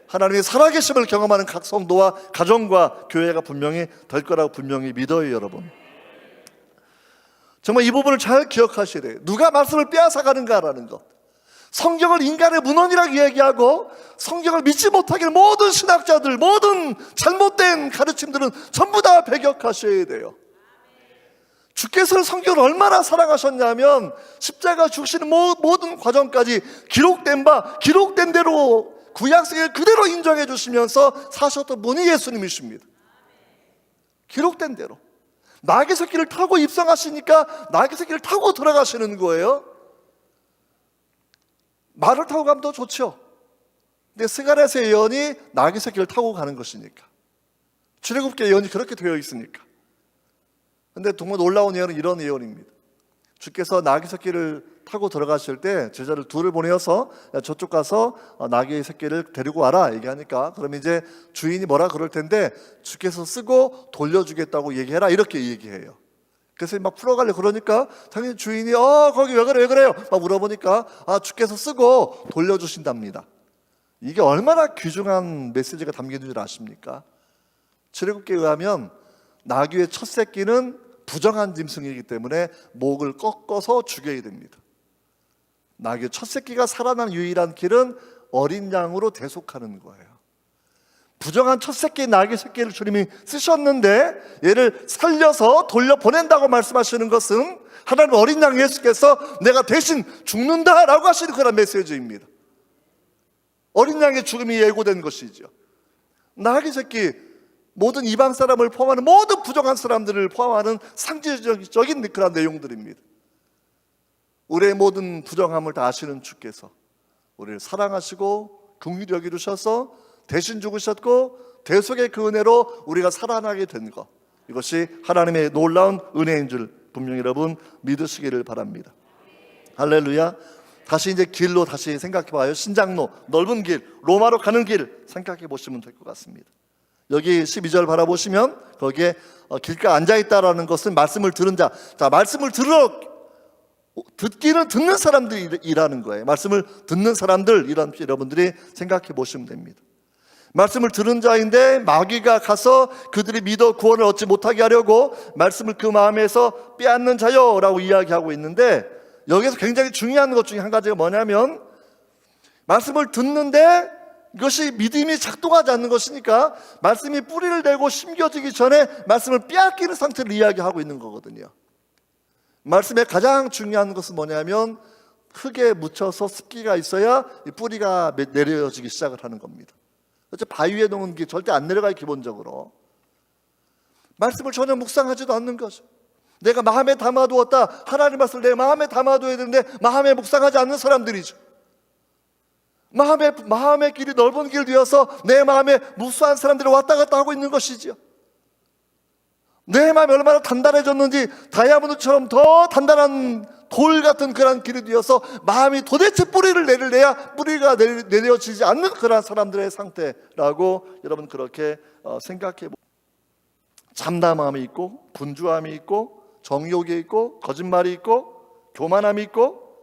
하나님의 살아계심을 경험하는 각 성도와 가정과 교회가 분명히 될 거라고 분명히 믿어요. 여러분, 정말 이 부분을 잘 기억하셔야 돼요. 누가 말씀을 빼앗아가는가라는 것, 성경을 인간의 문헌이라고 이야기하고 성경을 믿지 못하길 모든 신학자들, 모든 잘못된 가르침들은 전부 다 배격하셔야 돼요. 주께서 성경을 얼마나 사랑하셨냐면 십자가 죽으시는 모든 과정까지 기록된 바, 기록된 대로 구약성을 그대로 인정해 주시면서 사셨던 분이 예수님이십니다. 기록된 대로 낙의 새끼를 타고 입성하시니까 낙의 새끼를 타고 들어가시는 거예요. 말을 타고 가면 더 좋죠. 근데 스가랴서 예언이 낙의 새끼를 타고 가는 것이니까, 출애굽기 예언이 그렇게 되어 있으니까. 근데 정말 놀라운 예언은 이런 예언입니다. 주께서 낙의 새끼를 타고 들어가실 때 제자를 둘을 보내어서 저쪽 가서 낙의 새끼를 데리고 와라 얘기하니까, 그럼 이제 주인이 뭐라 그럴 텐데 주께서 쓰고 돌려주겠다고 얘기해라 이렇게 얘기해요. 그래서 막 풀어가려고 그러니까 당연히 주인이 거기 왜 그래요? 막 물어보니까 주께서 쓰고 돌려주신답니다. 이게 얼마나 귀중한 메시지가 담겨있는 줄 아십니까? 출애굽기에 의하면 나귀의 첫 새끼는 부정한 짐승이기 때문에 목을 꺾어서 죽여야 됩니다. 나귀의 첫 새끼가 살아난 유일한 길은 어린 양으로 대속하는 거예요. 부정한 첫 새끼 나귀 새끼를 주님이 쓰셨는데 얘를 살려서 돌려보낸다고 말씀하시는 것은 하나님 어린 양 예수께서 내가 대신 죽는다라고 하시는 그런 메시지입니다. 어린 양의 죽음이 예고된 것이죠. 나귀 새끼, 모든 이방 사람을 포함하는 모든 부정한 사람들을 포함하는 상징적인 그런 내용들입니다. 우리의 모든 부정함을 다 아시는 주께서 우리를 사랑하시고 긍휼히 여기주셔서 대신 죽으셨고 대속의 그 은혜로 우리가 살아나게 된 것, 이것이 하나님의 놀라운 은혜인 줄 분명히 여러분 믿으시기를 바랍니다. 할렐루야. 다시 이제 길로 다시 생각해 봐요. 신장로, 넓은 길, 로마로 가는 길 생각해 보시면 될 것 같습니다. 여기 12절 바라보시면 거기에 길가에 앉아있다라는 것은 말씀을 들은 자, 말씀을 듣기는 듣는 사람들이라는 거예요. 말씀을 듣는 사람들, 이런 여러분들이 생각해 보시면 됩니다. 말씀을 들은 자인데 마귀가 가서 그들이 믿어 구원을 얻지 못하게 하려고 말씀을 그 마음에서 빼앗는 자요 라고 이야기하고 있는데, 여기서 굉장히 중요한 것 중에 한 가지가 뭐냐면, 말씀을 듣는데 이것이 믿음이 작동하지 않는 것이니까 말씀이 뿌리를 내고 심겨지기 전에 말씀을 빼앗기는 상태를 이야기하고 있는 거거든요. 말씀의 가장 중요한 것은 뭐냐면 흙에 묻혀서 습기가 있어야 이 뿌리가 내려지기 시작을 하는 겁니다. 그래서 바위 위에 놓은 게 절대 안 내려가요. 기본적으로 말씀을 전혀 묵상하지도 않는 거죠. 내가 마음에 담아두었다. 하나님 말씀을 내 마음에 담아둬야 되는데 마음에 묵상하지 않는 사람들이죠. 마음의 길이 넓은 길 되어서 내 마음에 무수한 사람들이 왔다 갔다 하고 있는 것이죠. 내 마음이 얼마나 단단해졌는지 다이아몬드처럼 더 단단한 돌 같은 그런 길이 되어서 마음이 도대체 뿌리를 내야 뿌리가 내려지지 않는 그런 사람들의 상태라고 여러분 그렇게 생각해. 참담함이 있고 분주함이 있고 정욕이 있고 거짓말이 있고 교만함이 있고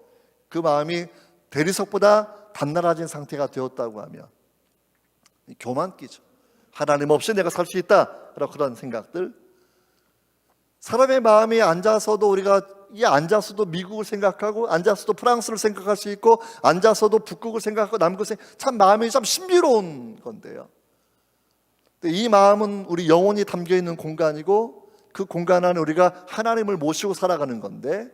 그 마음이 대리석보다 단단해진 상태가 되었다고 하면 교만기죠. 하나님 없이 내가 살 수 있다 그런 생각들. 사람의 마음이 앉아서도 우리가 앉아서도 미국을 생각하고 앉아서도 프랑스를 생각할 수 있고 앉아서도 북극을 생각하고 남극을 참 마음이 참 신비로운 건데요. 이 마음은 우리 영혼이 담겨있는 공간이고 그 공간 안에 우리가 하나님을 모시고 살아가는 건데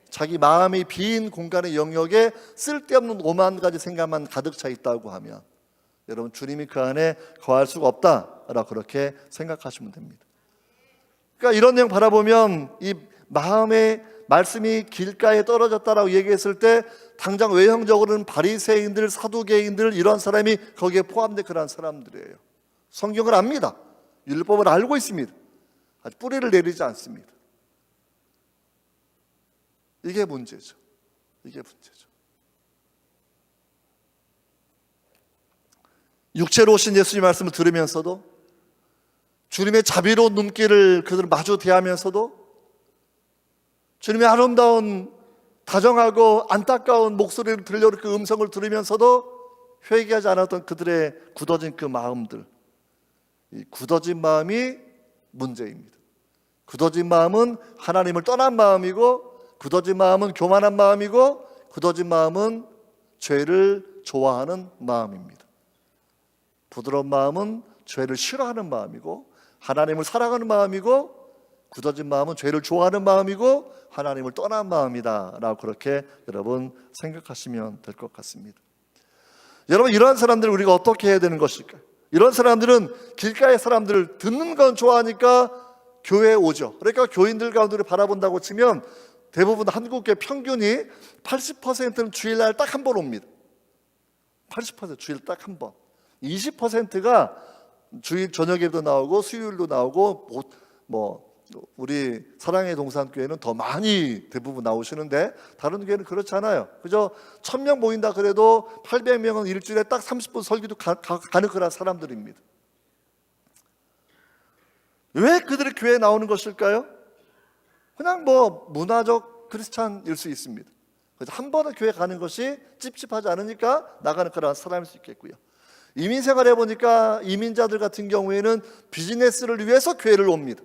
자기 마음이 빈 공간의 영역에 쓸데없는 오만 가지 생각만 가득 차 있다고 하면 여러분 주님이 그 안에 거할 수가 없다라고 그렇게 생각하시면 됩니다. 그러니까 이런 내용 바라보면 이 마음의 말씀이 길가에 떨어졌다라고 얘기했을 때 당장 외형적으로는 바리새인들, 사두개인들 이런 사람이 거기에 포함된 그런 사람들이에요. 성경을 압니다. 율법을 알고 있습니다. 아직 뿌리를 내리지 않습니다. 이게 문제죠. 이게 문제죠. 육체로 오신 예수님 말씀을 들으면서도 주님의 자비로운 눈길을 그들을 마주 대하면서도 주님의 아름다운 다정하고 안타까운 목소리를 들려오는 그 음성을 들으면서도 회개하지 않았던 그들의 굳어진 그 마음들, 이 굳어진 마음이 문제입니다. 굳어진 마음은 하나님을 떠난 마음이고 굳어진 마음은 교만한 마음이고 굳어진 마음은 죄를 좋아하는 마음입니다. 부드러운 마음은 죄를 싫어하는 마음이고 하나님을 사랑하는 마음이고 굳어진 마음은 죄를 좋아하는 마음이고 하나님을 떠난 마음이다 라고 그렇게 여러분 생각하시면 될 것 같습니다. 여러분 이러한 사람들을 우리가 어떻게 해야 되는 것일까요? 이런 사람들은 길가의 사람들을 듣는 건 좋아하니까 교회에 오죠. 그러니까 교인들 가운데를 바라본다고 치면 대부분 한국교회 평균이 80%는 주일날 딱 한 번 옵니다. 80% 주일 딱 한 번. 20%가 주일 저녁에도 나오고 수요일도 나오고 우리 사랑의 동산교회는 더 많이 대부분 나오시는데 다른 교회는 그렇지 않아요. 그저 1000명 모인다 그래도 800명은 일주일에 딱 30분 설교도 가는 그런 사람들입니다. 왜 그들이 교회에 나오는 것일까요? 그냥 문화적 크리스찬일 수 있습니다. 그래서 한 번은 교회 가는 것이 찝찝하지 않으니까 나가는 그런 사람일 수 있겠고요. 이민 생활해 보니까 이민자들 같은 경우에는 비즈니스를 위해서 교회를 옵니다.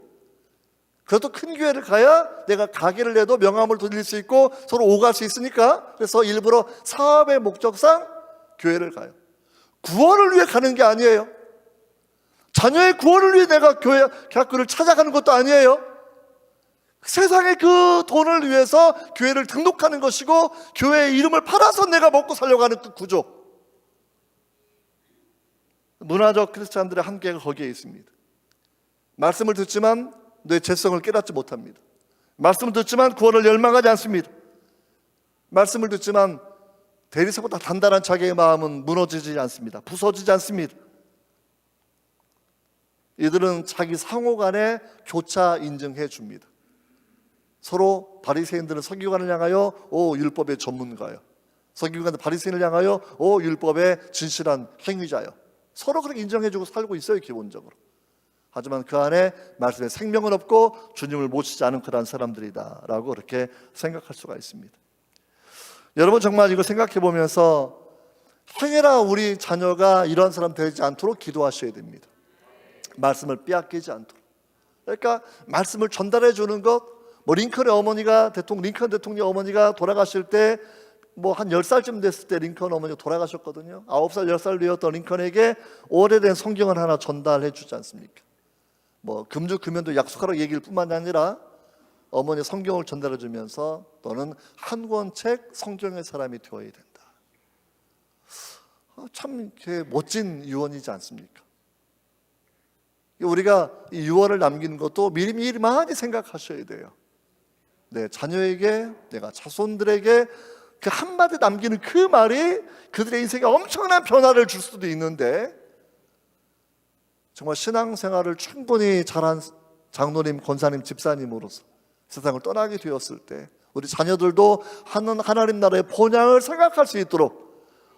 그래도 큰 교회를 가야 내가 가게를 내도 명함을 돌릴 수 있고 서로 오갈 수 있으니까 그래서 일부러 사업의 목적상 교회를 가요. 구원을 위해 가는 게 아니에요. 자녀의 구원을 위해 내가 학교를 찾아가는 것도 아니에요. 세상의 그 돈을 위해서 교회를 등록하는 것이고 교회의 이름을 팔아서 내가 먹고 살려고 하는 그 구조. 문화적 크리스찬들의 한계가 거기에 있습니다. 말씀을 듣지만 내 죄성을 깨닫지 못합니다. 말씀을 듣지만 구원을 열망하지 않습니다. 말씀을 듣지만 대리석보다 단단한 자기의 마음은 무너지지 않습니다. 부서지지 않습니다. 이들은 자기 상호간에 교차 인정해 줍니다. 서로 바리새인들은 서기관을 향하여 율법의 전문가요. 서기관은 바리새인을 향하여 율법의 진실한 행위자요. 서로 그렇게 인정해주고 살고 있어요. 기본적으로. 하지만 그 안에 말씀에 생명은 없고 주님을 모시지 않은 그런 사람들이다 라고 그렇게 생각할 수가 있습니다. 여러분 정말 이거 생각해 보면서 행여나 우리 자녀가 이런 사람 되지 않도록 기도하셔야 됩니다. 말씀을 빼앗기지 않도록. 그러니까 말씀을 전달해 주는 것, 링컨 대통령 어머니가 돌아가실 때 한 10살쯤 됐을 때 링컨 어머니가 돌아가셨거든요. 9살, 10살 되었던 링컨에게 오래된 성경을 하나 전달해 주지 않습니까? 금주 금연도 약속하라고 얘기일 뿐만 아니라 어머니 성경을 전달해 주면서 너는 한 권 책 성경의 사람이 되어야 된다. 참 멋진 유언이지 않습니까? 우리가 이 유언을 남기는 것도 미리미리 많이 생각하셔야 돼요. 내 자녀에게, 내가 자손들에게 그 한마디 남기는 그 말이 그들의 인생에 엄청난 변화를 줄 수도 있는데, 정말 신앙생활을 충분히 잘한 장로님, 권사님, 집사님으로서 세상을 떠나게 되었을 때 우리 자녀들도 하나님 나라의 본향을 생각할 수 있도록,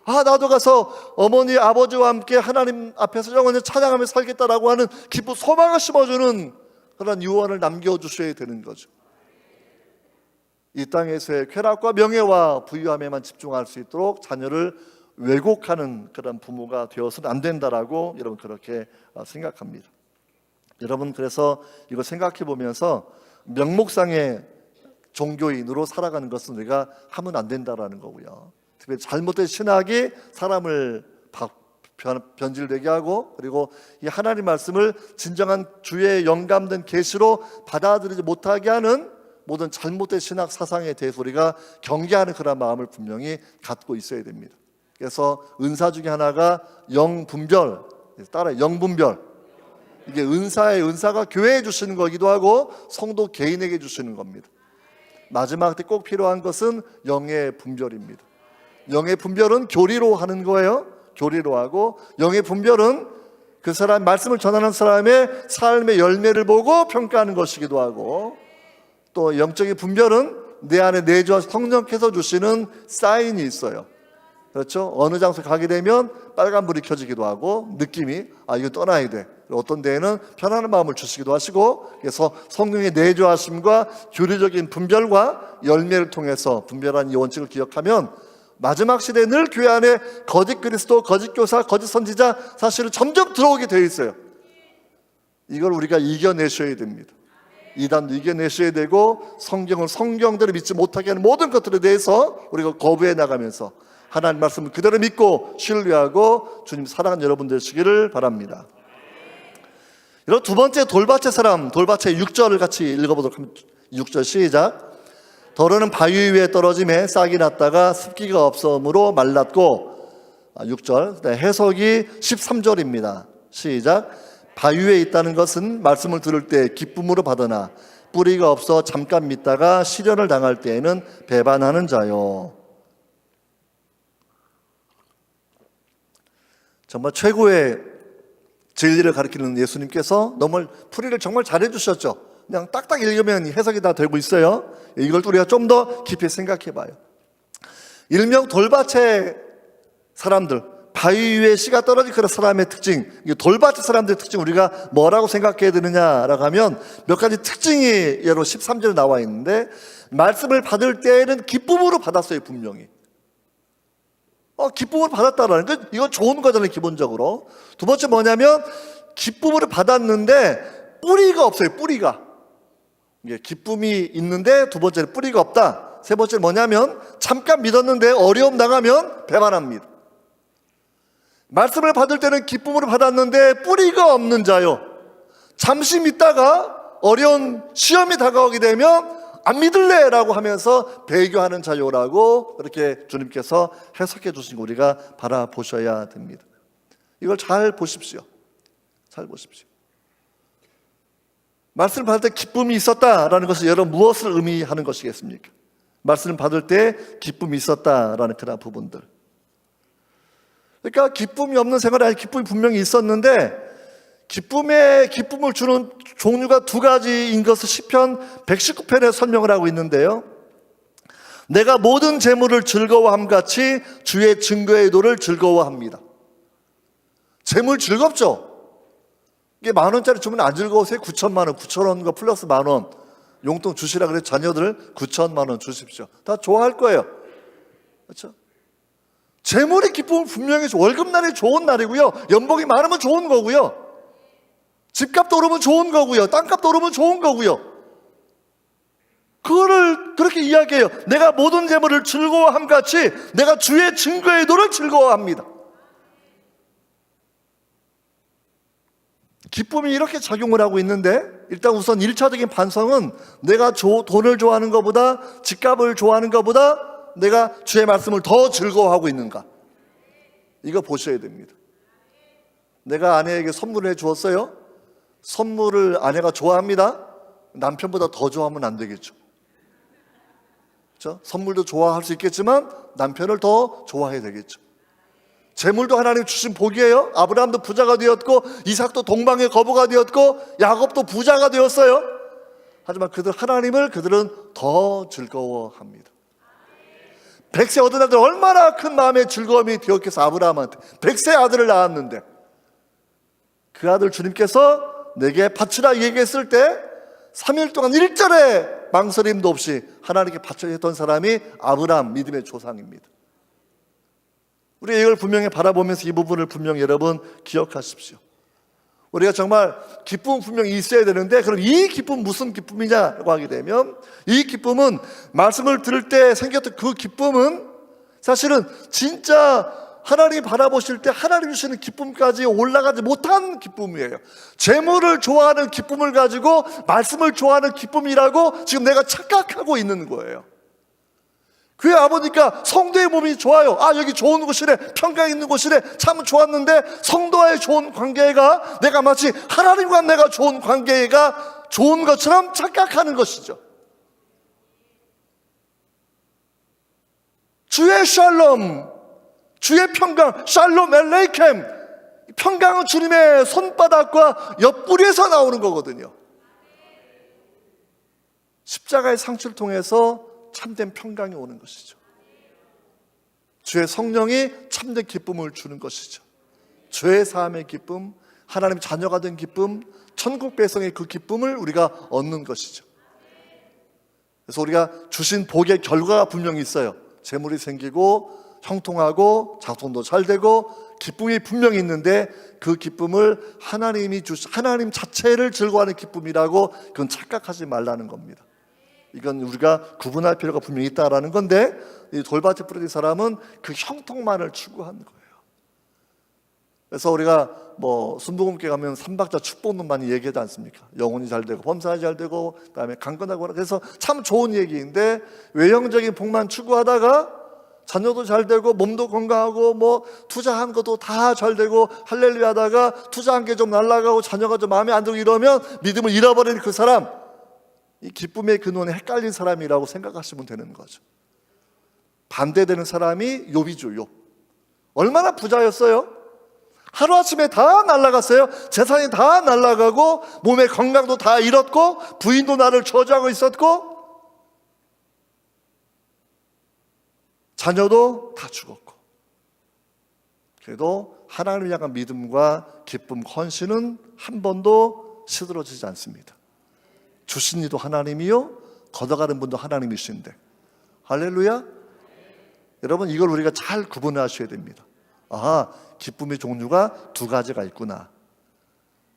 나도 가서 어머니 아버지와 함께 하나님 앞에서 영원히 찬양하며 살겠다라고 하는 기쁜 소망을 심어주는 그런 유언을 남겨주셔야 되는 거죠. 이 땅에서의 쾌락과 명예와 부유함에만 집중할 수 있도록 자녀를 왜곡하는 그런 부모가 되어서는 안 된다라고 여러분 그렇게 생각합니다. 여러분, 그래서 이거 생각해 보면서 명목상의 종교인으로 살아가는 것은 우리가 하면 안 된다라는 거고요. 특별히 잘못된 신학이 사람을 변질되게 하고, 그리고 이 하나님 말씀을 진정한 주의 영감된 계시로 받아들이지 못하게 하는 모든 잘못된 신학 사상에 대해서 우리가 경계하는 그런 마음을 분명히 갖고 있어야 됩니다. 그래서 은사 중에 하나가 영분별, 따라 영분별. 이게 은사가 교회에 주시는 거기도 하고 성도 개인에게 주시는 겁니다. 마지막 때 꼭 필요한 것은 영의 분별입니다. 영의 분별은 교리로 하는 거예요. 교리로 하고, 영의 분별은 그 사람, 말씀을 전하는 사람의 삶의 열매를 보고 평가하는 것이기도 하고, 또 영적인 분별은 내 안에 내주와 성령께서 주시는 사인이 있어요. 그렇죠? 어느 장소 가게 되면 빨간불이 켜지기도 하고, 느낌이 이거 떠나야 돼. 어떤 데에는 편안한 마음을 주시기도 하시고, 그래서 성령의 내주하심과 교리적인 분별과 열매를 통해서 분별한 이 원칙을 기억하면 마지막 시대에 늘 교회 안에 거짓 그리스도, 거짓 교사, 거짓 선지자 사실은 점점 들어오게 되어 있어요. 이걸 우리가 이겨내셔야 됩니다. 이단도 이겨내셔야 되고, 성경을 성경대로 믿지 못하게 하는 모든 것들에 대해서 우리가 거부해 나가면서 하나님 말씀을 그대로 믿고 신뢰하고 주님 사랑하는 여러분 되시기를 바랍니다. 여러분, 두 번째 돌밭의 사람, 돌밭의 6절을 같이 읽어보도록 합니다. 6절 시작. 더러는 바위 위에 떨어짐에 싹이 났다가 습기가 없음으로 말랐고, 6절 해석이 13절입니다. 시작. 바위 위에 있다는 것은 말씀을 들을 때 기쁨으로 받으나 뿌리가 없어 잠깐 믿다가 시련을 당할 때에는 배반하는 자요. 정말 최고의 진리를 가르치는 예수님께서 너무 풀이를 정말 잘해 주셨죠. 그냥 딱딱 읽으면 해석이 다 되고 있어요. 이걸 우리가 좀 더 깊이 생각해 봐요. 일명 돌밭의 사람들, 바위 위에 씨가 떨어진 그런 사람의 특징, 돌밭의 사람들의 특징 우리가 뭐라고 생각해야 되느냐라고 하면 몇 가지 특징이 예로 13절에 나와 있는데, 말씀을 받을 때에는 기쁨으로 받았어요. 분명히 기쁨을 받았다라는 거, 이건 좋은 거잖아요. 기본적으로. 두 번째 뭐냐면 기쁨으로 받았는데 뿌리가 없어요. 뿌리가. 기쁨이 있는데 두 번째는 뿌리가 없다. 세 번째는 뭐냐면 잠깐 믿었는데 어려움 나가면 배반합니다. 말씀을 받을 때는 기쁨으로 받았는데 뿌리가 없는 자요. 잠시 믿다가 어려운 시험이 다가오게 되면 안 믿을래 라고 하면서 배교하는 자요라고 그렇게 주님께서 해석해 주신 거 우리가 바라보셔야 됩니다. 이걸 잘 보십시오. 잘 보십시오. 말씀을 받을 때 기쁨이 있었다라는 것은 여러분 무엇을 의미하는 것이겠습니까? 말씀을 받을 때 기쁨이 있었다라는 그런 부분들. 그러니까 기쁨이 없는 생활이 아니라 기쁨이 분명히 있었는데, 기쁨을 주는 종류가 두 가지인 것을 시편 119편에 설명을 하고 있는데요. 내가 모든 재물을 즐거워함 같이 주의 증거의 도를 즐거워합니다. 재물 즐겁죠? 이게 10,000원짜리 주면 안 즐거우세요? 9,000만 원, 9,000원과 플러스 10,000원 용돈 주시라 그래. 자녀들 9,000만 원 주십시오. 다 좋아할 거예요. 그렇죠? 재물의 기쁨은 분명히 월급날이 좋은 날이고요. 연봉이 많으면 좋은 거고요. 집값도 오르면 좋은 거고요. 땅값도 오르면 좋은 거고요. 그거를 그렇게 이야기해요. 내가 모든 재물을 즐거워함 같이 내가 주의 증거의 도를 즐거워합니다. 기쁨이 이렇게 작용을 하고 있는데, 일단 우선 1차적인 반성은 내가 돈을 좋아하는 것보다, 집값을 좋아하는 것보다 내가 주의 말씀을 더 즐거워하고 있는가, 이거 보셔야 됩니다. 내가 아내에게 선물을 해주었어요. 선물을 아내가 좋아합니다. 남편보다 더 좋아하면 안 되겠죠. 그렇죠? 선물도 좋아할 수 있겠지만 남편을 더 좋아해야 되겠죠. 재물도 하나님 주신 복이에요. 아브라함도 부자가 되었고, 이삭도 동방의 거부가 되었고, 야곱도 부자가 되었어요. 하지만 하나님을 그들은 더 즐거워합니다. 100세 얻은 아들, 얼마나 큰 마음의 즐거움이 되었겠어. 아브라함한테 100세 아들을 낳았는데, 그 아들 주님께서 내게 바치라 얘기했을 때 3일 동안 일절의 망설임도 없이 하나님께 바쳐야 했던 사람이 아브라함, 믿음의 조상입니다. 우리가 이걸 분명히 바라보면서 이 부분을 분명히 여러분 기억하십시오. 우리가 정말 기쁨은 분명히 있어야 되는데, 그럼 이 기쁨은 무슨 기쁨이냐고 하게 되면, 이 기쁨은 말씀을 들을 때 생겼던 그 기쁨은 사실은 진짜 하나님이 바라보실 때 하나님 주시는 기쁨까지 올라가지 못한 기쁨이에요. 재물을 좋아하는 기쁨을 가지고 말씀을 좋아하는 기쁨이라고 지금 내가 착각하고 있는 거예요. 교회 와보니까 성도의 몸이 좋아요. 아, 여기 좋은 곳이래, 평강 있는 곳이래, 참 좋았는데, 성도와의 좋은 관계가 내가 마치 하나님과 내가 좋은 관계가 좋은 것처럼 착각하는 것이죠. 주의 샬롬, 주의 평강, 샬롬 엘레이켐, 평강은 주님의 손바닥과 옆구리에서 나오는 거거든요. 십자가의 상처를 통해서 참된 평강이 오는 것이죠. 주의 성령이 참된 기쁨을 주는 것이죠. 죄 사함의 기쁨, 하나님 자녀가 된 기쁨, 천국 배송의 그 기쁨을 우리가 얻는 것이죠. 그래서 우리가 주신 복의 결과가 분명히 있어요. 재물이 생기고 형통하고 자손도 잘 되고 기쁨이 분명히 있는데, 그 기쁨을 하나님 자체를 즐거워하는 기쁨이라고 그건 착각하지 말라는 겁니다. 이건 우리가 구분할 필요가 분명히 있다라는 건데, 이 돌밭에 뿌려진 사람은 그 형통만을 추구하는 거예요. 그래서 우리가 순복음교회 가면 삼박자 축복론 많이 얘기하지 않습니까? 영혼이 잘 되고 범사가 잘 되고 그다음에 강건하고, 그래서 참 좋은 얘기인데, 외형적인 복만 추구하다가 자녀도 잘 되고 몸도 건강하고 투자한 것도 다 잘 되고 할렐루야 하다가 투자한 게 좀 날아가고 자녀가 좀 마음에 안 들고 이러면 믿음을 잃어버리는 그 사람, 이 기쁨의 근원에 헷갈린 사람이라고 생각하시면 되는 거죠. 반대되는 사람이 욥이죠. 욥 얼마나 부자였어요? 하루아침에 다 날아갔어요. 재산이 다 날아가고 몸의 건강도 다 잃었고 부인도 나를 저주하고 있었고 자녀도 다 죽었고, 그래도 하나님을 향한 믿음과 기쁨, 헌신은 한 번도 시들어지지 않습니다. 주신 이도 하나님이요, 걷어가는 분도 하나님이신데, 할렐루야. 여러분, 이걸 우리가 잘 구분하셔야 됩니다. 아하, 기쁨의 종류가 두 가지가 있구나.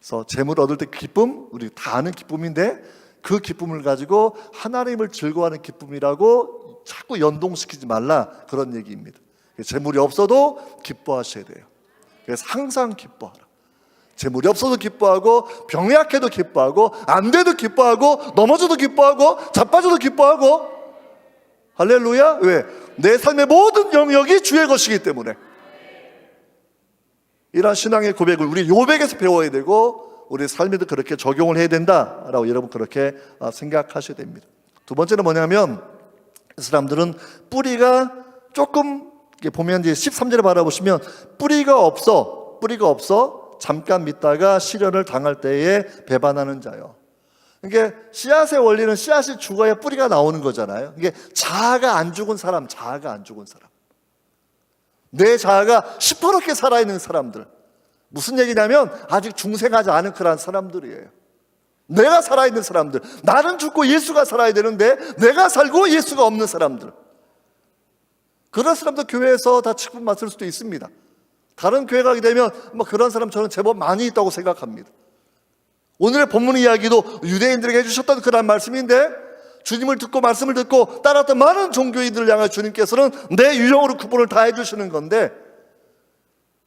그래서 재물을 얻을 때 기쁨, 우리 다 아는 기쁨인데, 그 기쁨을 가지고 하나님을 즐거워하는 기쁨이라고 자꾸 연동시키지 말라, 그런 얘기입니다. 재물이 없어도 기뻐하셔야 돼요. 그래서 항상 기뻐하라. 재물이 없어도 기뻐하고, 병이 약해도 기뻐하고, 안 돼도 기뻐하고, 넘어져도 기뻐하고, 자빠져도 기뻐하고. 할렐루야. 왜? 내 삶의 모든 영역이 주의 것이기 때문에. 이러한 신앙의 고백을 우리 욥에게서 배워야 되고, 우리 삶에도 그렇게 적용을 해야 된다라고 여러분 그렇게 생각하셔야 됩니다. 두 번째는 뭐냐면, 이 사람들은 뿌리가 조금, 보면 이제 13절에 바라보시면 뿌리가 없어 잠깐 믿다가 시련을 당할 때에 배반하는 자요. 이게 씨앗의 원리는 씨앗이 죽어야 뿌리가 나오는 거잖아요. 이게 자아가 안 죽은 사람, 내 자아가 시퍼렇게 살아있는 사람들, 무슨 얘기냐면 아직 중생하지 않은 그런 사람들이에요. 내가 살아있는 사람들, 나는 죽고 예수가 살아야 되는데 내가 살고 예수가 없는 사람들, 그런 사람도 교회에서 다 직분 맡을 수도 있습니다. 다른 교회 가게 되면 그런 사람 저는 제법 많이 있다고 생각합니다. 오늘의 본문 이야기도 유대인들에게 해주셨던 그런 말씀인데, 주님을 듣고 말씀을 듣고 따랐던 많은 종교인들을 향해 주님께서는 내 유형으로 구분을 다 해주시는 건데,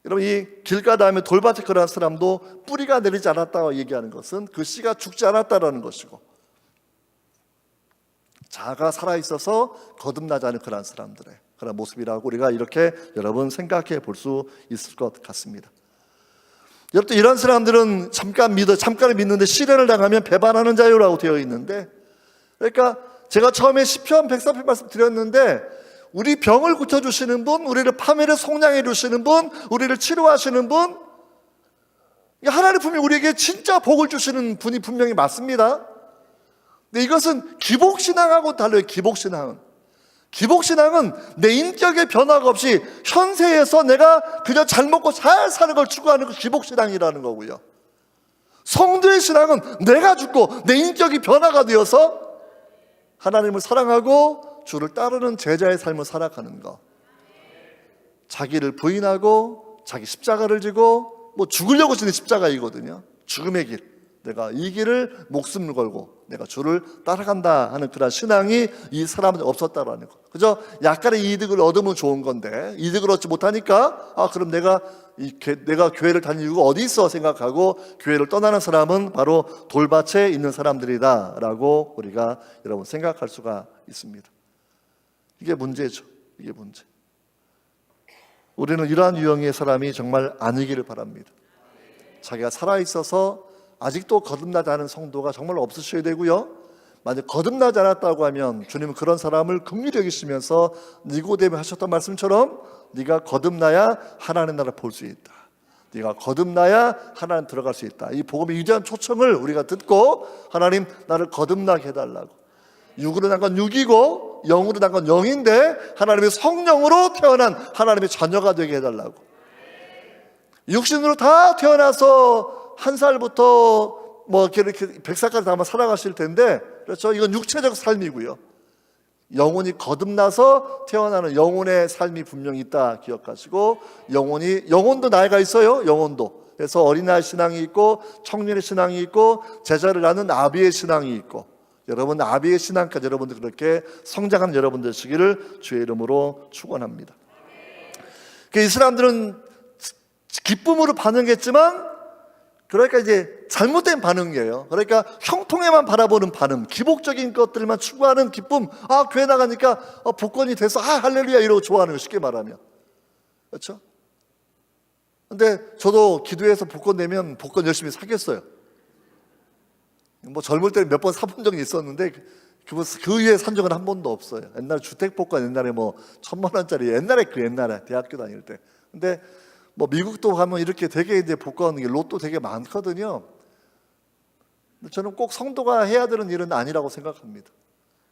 여러분, 이 길가다음에 돌밭에 거한 사람도 뿌리가 내리지 않았다고 얘기하는 것은 그 씨가 죽지 않았다라는 것이고, 자아가 살아있어서 거듭나지 않은 그런 사람들의 그런 모습이라고 우리가 이렇게 여러분 생각해 볼 수 있을 것 같습니다. 여러분, 이런 사람들은 잠깐을 믿는데 시련을 당하면 배반하는 자유라고 되어 있는데, 그러니까 제가 처음에 시편 104편 말씀드렸는데, 우리 병을 고쳐주시는 분, 우리를 파멸을 속량해 주시는 분, 우리를 치료하시는 분, 하나님 분명히 우리에게 진짜 복을 주시는 분이 분명히 맞습니다. 근데 이것은 기복신앙하고 달라요. 기복신앙은 내 인격의 변화가 없이 현세에서 내가 그저 잘 먹고 잘 사는 걸 추구하는 그 기복신앙이라는 거고요. 성도의 신앙은 내가 죽고 내 인격이 변화가 되어서 하나님을 사랑하고 주를 따르는 제자의 삶을 살아가는 것, 자기를 부인하고 자기 십자가를 지고 죽으려고 지는 십자가이거든요. 죽음의 길, 내가 이 길을 목숨을 걸고 내가 주를 따라간다 하는 그런 신앙이 이 사람은 없었다라는 것. 그저 약간의 이득을 얻으면 좋은 건데 이득을 얻지 못하니까 그럼 내가 교회를 다니는 이유가 어디 있어 생각하고 교회를 떠나는 사람은 바로 돌밭에 있는 사람들이다라고 우리가 여러분 생각할 수가 있습니다. 이게 문제죠. 이게 문제. 우리는 이러한 유형의 사람이 정말 아니기를 바랍니다. 자기가 살아있어서 아직도 거듭나지 않은 성도가 정말 없으셔야 되고요, 만약 거듭나지 않았다고 하면 주님은 그런 사람을 긍휼히 여기시면서 니고데모에 하셨던 말씀처럼 네가 거듭나야 하나님의 나라를 볼 수 있다, 네가 거듭나야 하나님 들어갈 수 있다, 이 복음의 위대한 초청을 우리가 듣고 하나님 나를 거듭나게 해달라고, 육으로 난 건 육이고 영으로 난 건 영인데 하나님의 성령으로 태어난 하나님의 자녀가 되게 해달라고. 육신으로 다 태어나서 한 살부터 이렇게 100살까지 아마 살아가실 텐데, 그렇죠? 이건 육체적 삶이고요. 영혼이 거듭나서 태어나는 영혼의 삶이 분명히 있다 기억하시고, 영혼도 나이가 있어요. 영혼도. 그래서 어린아이 신앙이 있고 청년의 신앙이 있고 제자를 낳는 아비의 신앙이 있고, 여러분 아비의 신앙까지 여러분들 그렇게 성장하는 여러분들 되시기를 주의 이름으로 축원합니다. 이 사람들은 기쁨으로 반응했지만, 그러니까 이제 잘못된 반응이에요. 그러니까 형통에만 바라보는 반응, 기복적인 것들만 추구하는 기쁨. 교회 나가니까 복권이 돼서 할렐루야 이러고 좋아하는 거, 쉽게 말하면. 그렇죠? 근데 저도 기도해서 복권 내면 복권 열심히 사겠어요. 젊을 때는 몇 번 사본 적이 있었는데 그 이후에 산 적은 한 번도 없어요. 옛날 주택복권, 옛날에 1,000만 원짜리, 옛날에 대학교 다닐 때. 근데 미국도 가면 이렇게 되게 이제 복권, 로또 되게 많거든요. 저는 꼭 성도가 해야 되는 일은 아니라고 생각합니다.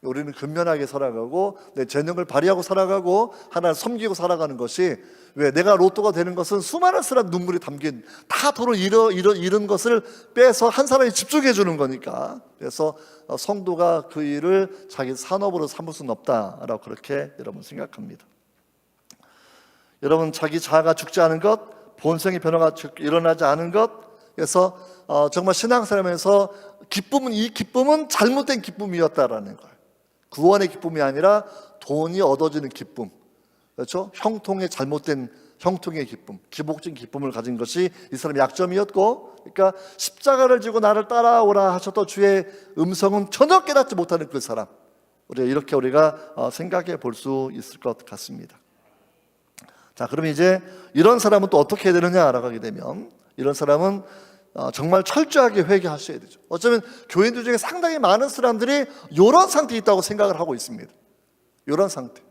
우리는 근면하게 살아가고 내 재능을 발휘하고 살아가고 하나님을 섬기고 살아가는 것이, 왜 내가 로또가 되는 것은 수많은 사람 눈물이 담긴, 다 돈을 잃은 것을 빼서 한 사람이 집중해 주는 거니까. 그래서 성도가 그 일을 자기 산업으로 삼을 수는 없다라고 그렇게 여러분 생각합니다. 여러분, 자기 자아가 죽지 않은 것, 본성의 변화가 일어나지 않은 것, 그래서 정말 신앙생활에서 이 기쁨은 잘못된 기쁨이었다라는 거예요. 구원의 기쁨이 아니라 돈이 얻어지는 기쁨, 그렇죠? 잘못된 형통의 기쁨, 기복적인 기쁨을 가진 것이 이 사람의 약점이었고, 그러니까 십자가를 지고 나를 따라오라 하셨던 주의 음성은 전혀 깨닫지 못하는 그 사람, 이렇게 우리가 생각해 볼 수 있을 것 같습니다. 자, 그럼 이제 이런 사람은 또 어떻게 해야 되느냐 알아가게 되면, 이런 사람은 정말 철저하게 회개하셔야 되죠. 어쩌면 교인들 중에 상당히 많은 사람들이 이런 상태에 있다고 생각을 하고 있습니다. 이런 상태.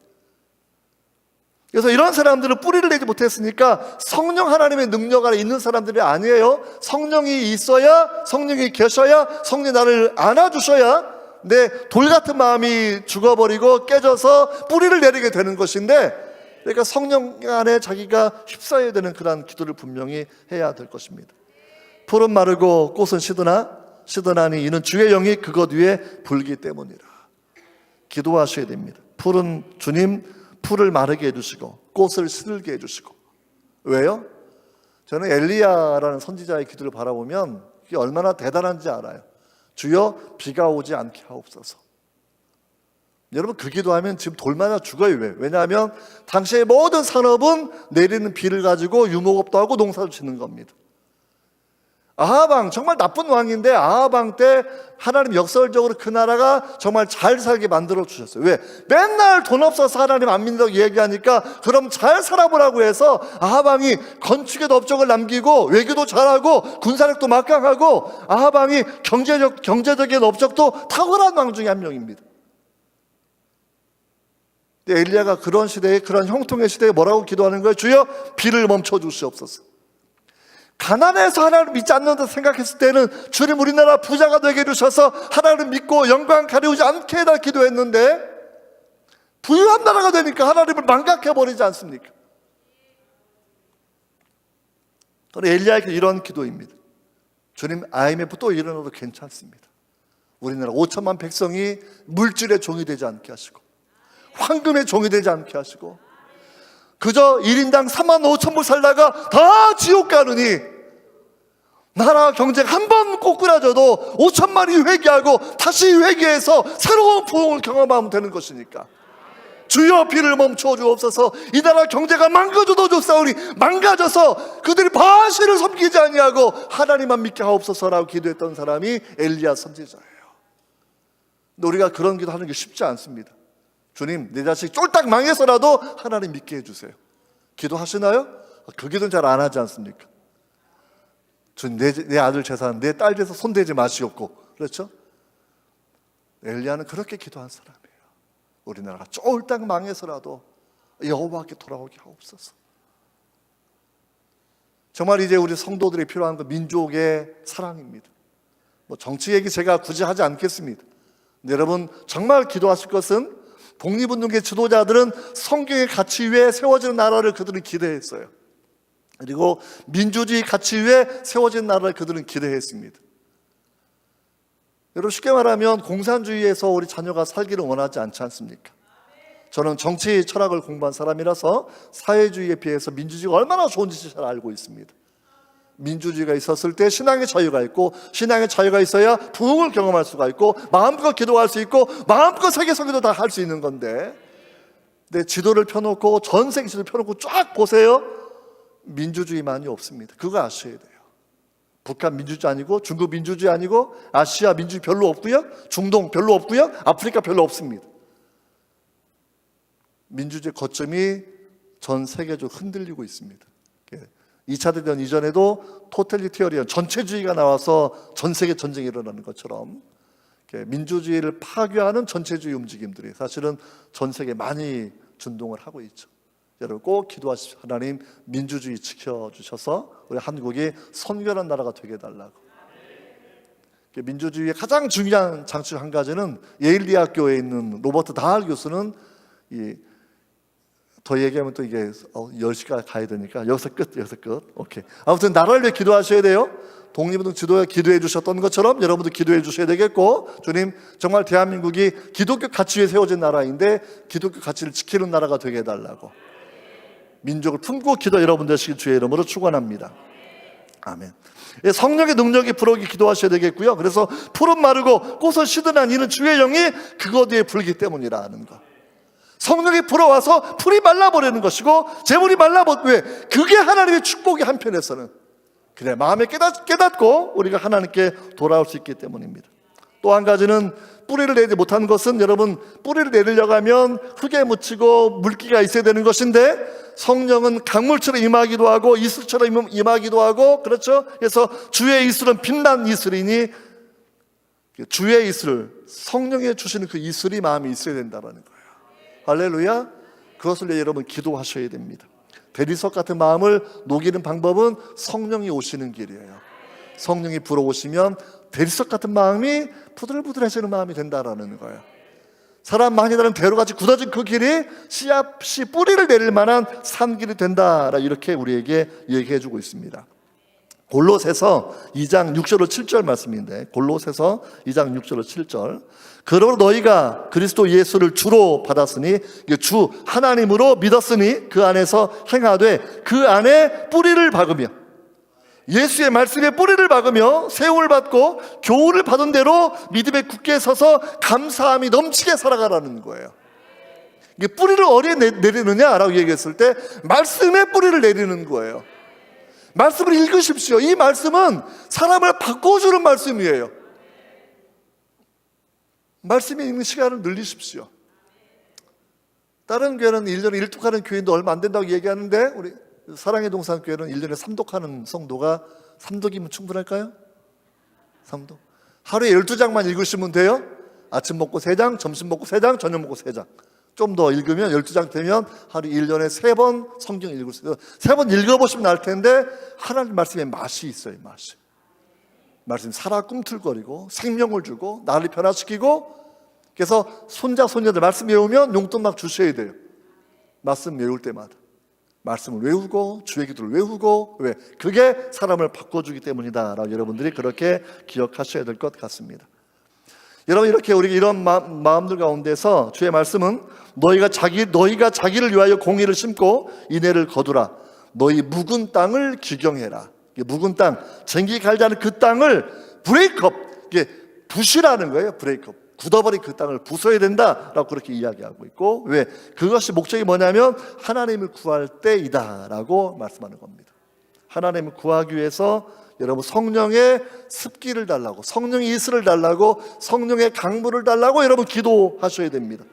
그래서 이런 사람들은 뿌리를 내지 못했으니까 성령 하나님의 능력 안에 있는 사람들이 아니에요. 성령이 있어야, 성령이 계셔야, 성령이 나를 안아주셔야 내 돌같은 마음이 죽어버리고 깨져서 뿌리를 내리게 되는 것인데, 그러니까 성령 안에 자기가 휩싸여야 되는 그런 기도를 분명히 해야 될 것입니다. 풀은 마르고 꽃은 시드나니 이는 주의 영이 그것 위에 불기 때문이라. 기도하셔야 됩니다. 주님 풀을 마르게 해주시고 꽃을 시들게 해주시고. 왜요? 저는 엘리야라는 선지자의 기도를 바라보면 그게 얼마나 대단한지 알아요. 주여 비가 오지 않게 하옵소서. 여러분 그 기도하면 지금 돌마다 죽어요. 왜냐하면 당시의 모든 산업은 내리는 비를 가지고 유목업도 하고 농사를 짓는 겁니다. 아합 왕, 정말 나쁜 왕인데 아합 왕 때 하나님 역설적으로 그 나라가 정말 잘 살게 만들어 주셨어요. 왜? 맨날 돈 없어서 하나님 안 믿는다고 얘기하니까 그럼 잘 살아보라고 해서 아합 왕이 건축에도 업적을 남기고 외교도 잘하고 군사력도 막강하고 아합 왕이 경제적인 업적도 탁월한 왕 중에 한 명입니다. 근데 엘리야가 그런 시대에, 그런 형통의 시대에 뭐라고 기도하는 거예요? 주여 비를 멈춰 주시옵소서. 가난해서 하나님을 믿지 않는다 생각했을 때는 주님 우리나라 부자가 되게 해주셔서 하나님을 믿고 영광 가려우지 않게 해달라 기도했는데 부유한 나라가 되니까 하나님을 망각해버리지 않습니까? 저는 엘리야에게 이런 기도입니다. 주님 IMF 또 일어나도 괜찮습니다. 우리나라 5천만 백성이 물질의 종이 되지 않게 하시고 황금의 종이 되지 않게 하시고 그저 1인당 3만 5천 불 살다가 다 지옥 가느니 나라 경제가 한 번 꼬꾸라져도 5천만이 회개하고 다시 회개해서 새로운 부흥을 경험하면 되는 것이니까 주여 비를 멈춰 주옵소서. 이 나라 경제가 망가져도 좋사오니 망가져서 그들이 바알을 섬기지 아니하고 하나님만 믿게 하옵소서라고 기도했던 사람이 엘리야 선지자예요. 근데 우리가 그런 기도하는 게 쉽지 않습니다. 주님 내 자식 쫄딱 망해서라도 하나님 믿게 해주세요. 기도하시나요? 그 기도는 잘 안 하지 않습니까? 주님 내 아들 재산, 내 딸 재산 손대지 마시옵고, 그렇죠? 엘리야는 그렇게 기도한 사람이에요. 우리나라가 쫄딱 망해서라도 여호와께 돌아오게 하옵소서. 정말 이제 우리 성도들이 필요한 건 민족의 사랑입니다. 뭐 정치 얘기 제가 굳이 하지 않겠습니다. 근데 여러분 정말 기도하실 것은 독립운동계 지도자들은 성경의 가치 위에 세워지는 나라를 그들은 기대했어요. 그리고 민주주의 가치 위에 세워진 나라를 그들은 기대했습니다. 여러분 쉽게 말하면 공산주의에서 우리 자녀가 살기를 원하지 않지 않습니까? 저는 정치 철학을 공부한 사람이라서 사회주의에 비해서 민주주의가 얼마나 좋은지 잘 알고 있습니다. 민주주의가 있었을 때 신앙의 자유가 있고 신앙의 자유가 있어야 부흥을 경험할 수가 있고 마음껏 기도할 수 있고 마음껏 세계 선교도 다 할 수 있는 건데, 내 지도를 펴놓고 전 세계 지도를 펴놓고 쫙 보세요. 민주주의만이 없습니다. 그거 아셔야 돼요. 북한 민주주의 아니고 중국 민주주의 아니고 아시아 민주주의 별로 없고요, 중동 별로 없고요, 아프리카 별로 없습니다. 민주주의 거점이 전 세계적으로 흔들리고 있습니다. 2차 대전 이전에도 토탈리테리언 전체주의가 나와서 전 세계 전쟁이 일어나는 것처럼 민주주의를 파괴하는 전체주의 움직임들이 사실은 전 세계에 많이 준동을 하고 있죠. 여러분 꼭 기도하십시오. 하나님 민주주의 지켜주셔서 우리 한국이 선결한 나라가 되게 해달라고. 민주주의의 가장 중요한 장치 한 가지는 예일대학교에 있는 로버트 다할 교수는 더 얘기하면 또 이게 10시까지 가야 되니까 여기서 끝. 오케이. 아무튼 나라를 위해 기도하셔야 돼요. 독립운동 지도에 기도해 주셨던 것처럼 여러분도 기도해 주셔야 되겠고, 주님 정말 대한민국이 기독교 가치 위에 세워진 나라인데 기독교 가치를 지키는 나라가 되게 해달라고 민족을 품고 기도 여러분 되시길 주의 이름으로 축원합니다. 아멘. 성령의 능력이 불어오게 기도하셔야 되겠고요. 그래서 풀은 마르고 꽃은 시드난 이는 주의 영이 그것 위에 불기 때문이라는 것. 성령이 불어와서 풀이 말라버리는 것이고 재물이 왜? 그게 하나님의 축복이 한편에서는 그래 마음에 깨닫고 우리가 하나님께 돌아올 수 있기 때문입니다. 또 한 가지는 뿌리를 내지 못한 것은, 여러분 뿌리를 내리려고 하면 흙에 묻히고 물기가 있어야 되는 것인데 성령은 강물처럼 임하기도 하고 이슬처럼 임하기도 하고, 그렇죠? 그래서 주의 이슬은 빛난 이슬이니 주의 이슬, 성령이 주시는 그 이슬이 마음에 있어야 된다는 거예요. 할렐루야. 그것을 위해 여러분 기도하셔야 됩니다. 대리석 같은 마음을 녹이는 방법은 성령이 오시는 길이에요. 성령이 불어오시면 대리석 같은 마음이 부들부들해지는 마음이 된다라는 거예요. 사람 많이 다른 대로같이 굳어진 그 길이 씨앗이 뿌리를 내릴 만한 산길이 된다, 이렇게 우리에게 얘기해 주고 있습니다. 골로새서 2장 6절로 7절 말씀인데, 골로새서 2장 6절로 7절. 그러므로 너희가 그리스도 예수를 주로 받았으니, 주 하나님으로 믿었으니 그 안에서 행하되 그 안에 뿌리를 박으며, 예수의 말씀에 뿌리를 박으며 세움을 받고 교훈을 받은 대로 믿음에 굳게 서서 감사함이 넘치게 살아가라는 거예요. 이게 뿌리를 어디에 내리느냐라고 얘기했을 때 말씀에 뿌리를 내리는 거예요. 말씀을 읽으십시오. 이 말씀은 사람을 바꿔주는 말씀이에요. 말씀에 읽는 시간을 늘리십시오. 다른 교회는 1년에 1독하는 교인도 얼마 안 된다고 얘기하는데 우리 사랑의 동산 교회는 1년에 3독하는 성도가 3독이면 충분할까요? 3독. 하루에 12장만 읽으시면 돼요. 아침 먹고 3장, 점심 먹고 3장, 저녁 먹고 3장. 좀 더 읽으면 12장 되면 하루 1년에 3번 성경 읽을 수 있어요. 3번 읽어보시면 알 텐데 하나님 말씀에 맛이 있어요. 맛이. 말씀 살아 꿈틀거리고 생명을 주고 나를 변화시키고, 그래서 손자 손녀들 말씀 외우면 용돈 막 주셔야 돼요. 말씀 외울 때마다 말씀을 외우고 주의 기도를 외우고, 왜? 그게 사람을 바꿔주기 때문이다 라고 여러분들이 그렇게 기억하셔야 될 것 같습니다. 여러분, 이렇게 우리 이런 마음들 가운데서 주의 말씀은 너희가 자기를 위하여 공의를 심고 인애를 거두라. 너희 묵은 땅을 기경해라. 묵은 땅, 쟁기 갈지 않은 그 땅을 브레이크업, 이게 부시라는 거예요. 브레이크업, 굳어버린 그 땅을 부숴야 된다라고 그렇게 이야기하고 있고, 왜? 그것이 목적이 뭐냐면 하나님을 구할 때이다 라고 말씀하는 겁니다. 하나님을 구하기 위해서 여러분 성령의 습기를 달라고, 성령의 이슬을 달라고, 성령의 강물을 달라고 여러분 기도하셔야 됩니다.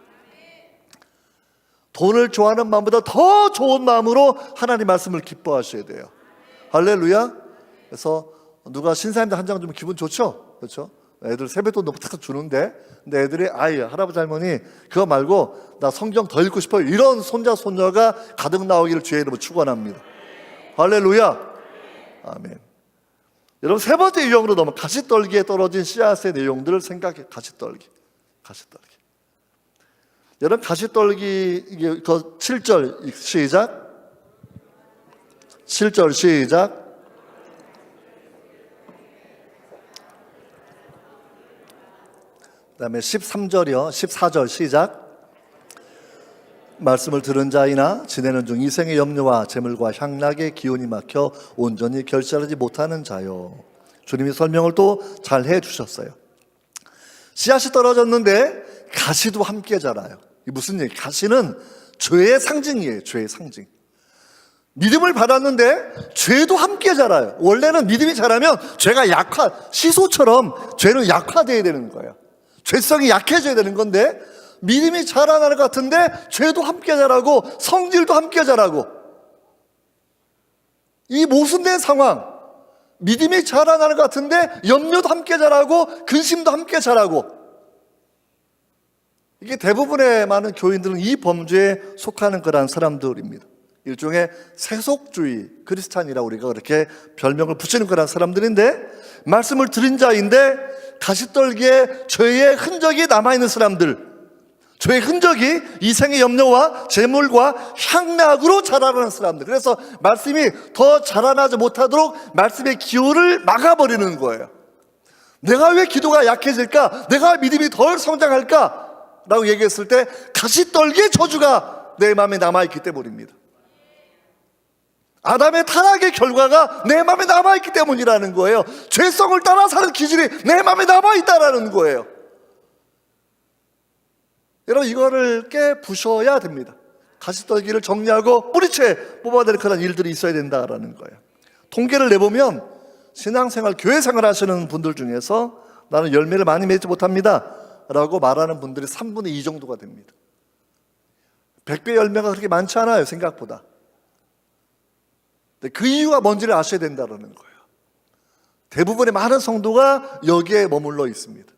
돈을 좋아하는 마음보다 더 좋은 마음으로 하나님 말씀을 기뻐하셔야 돼요. 할렐루야. 그래서 누가 신사임당 한 장 주면 기분 좋죠? 그렇죠? 애들 세뱃돈 너무 탁 주는데, 근데 애들이 아이, 할아버지, 할머니 그거 말고 나 성경 더 읽고 싶어요, 이런 손자 손녀가 가득 나오기를 주의 이름으로 축원합니다. 할렐루야. 아멘. 여러분, 세 번째 유형으로 넘어 가시떨기에 떨어진 씨앗의 내용들을 생각해. 가시떨기. 여러분, 가시떨기, 이게 그 7절 시작. 7절 시작. 그 다음에 13절이요 14절 시작. 말씀을 들은 자이나 지내는 중 이생의 염려와 재물과 향락의 기운이 막혀 온전히 결실하지 못하는 자요. 주님이 설명을 또 잘 해주셨어요. 씨앗이 떨어졌는데 가시도 함께 자라요. 이게 무슨 얘기? 가시는 죄의 상징이에요. 죄의 상징. 믿음을 받았는데 죄도 함께 자라요. 원래는 믿음이 자라면 죄가 시소처럼 죄는 약화되어야 되는 거예요. 죄성이 약해져야 되는 건데 믿음이 자라나는 것 같은데 죄도 함께 자라고 성질도 함께 자라고, 이 모순된 상황, 믿음이 자라나는 것 같은데 염려도 함께 자라고 근심도 함께 자라고, 이게 대부분의 많은 교인들은 이 범죄에 속하는 거란 사람들입니다. 일종의 세속주의 크리스찬이라고 우리가 그렇게 별명을 붙이는 거란 사람들인데, 말씀을 들은 자인데 가시떨기에 죄의 흔적이 남아있는 사람들, 죄의 흔적이 이생의 염려와 재물과 향락으로 자라나는 사람들. 그래서 말씀이 더 자라나지 못하도록 말씀의 기호를 막아버리는 거예요. 내가 왜 기도가 약해질까? 내가 믿음이 덜 성장할까? 라고 얘기했을 때 가시떨기의 저주가 내 마음에 남아있기 때문입니다. 아담의 타락의 결과가 내 마음에 남아있기 때문이라는 거예요. 죄성을 따라 사는 기질이 내 마음에 남아있다라는 거예요. 여러분, 이거를 깨부셔야 됩니다. 가시떨기를 정리하고 뿌리채 뽑아낼 그런 일들이 있어야 된다라는 거예요. 통계를 내보면 신앙생활, 교회생활 하시는 분들 중에서 나는 열매를 많이 맺지 못합니다 라고 말하는 분들이 3분의 2 정도가 됩니다. 100배 열매가 그렇게 많지 않아요, 생각보다. 그 이유가 뭔지를 아셔야 된다는 거예요. 대부분의 많은 성도가 여기에 머물러 있습니다.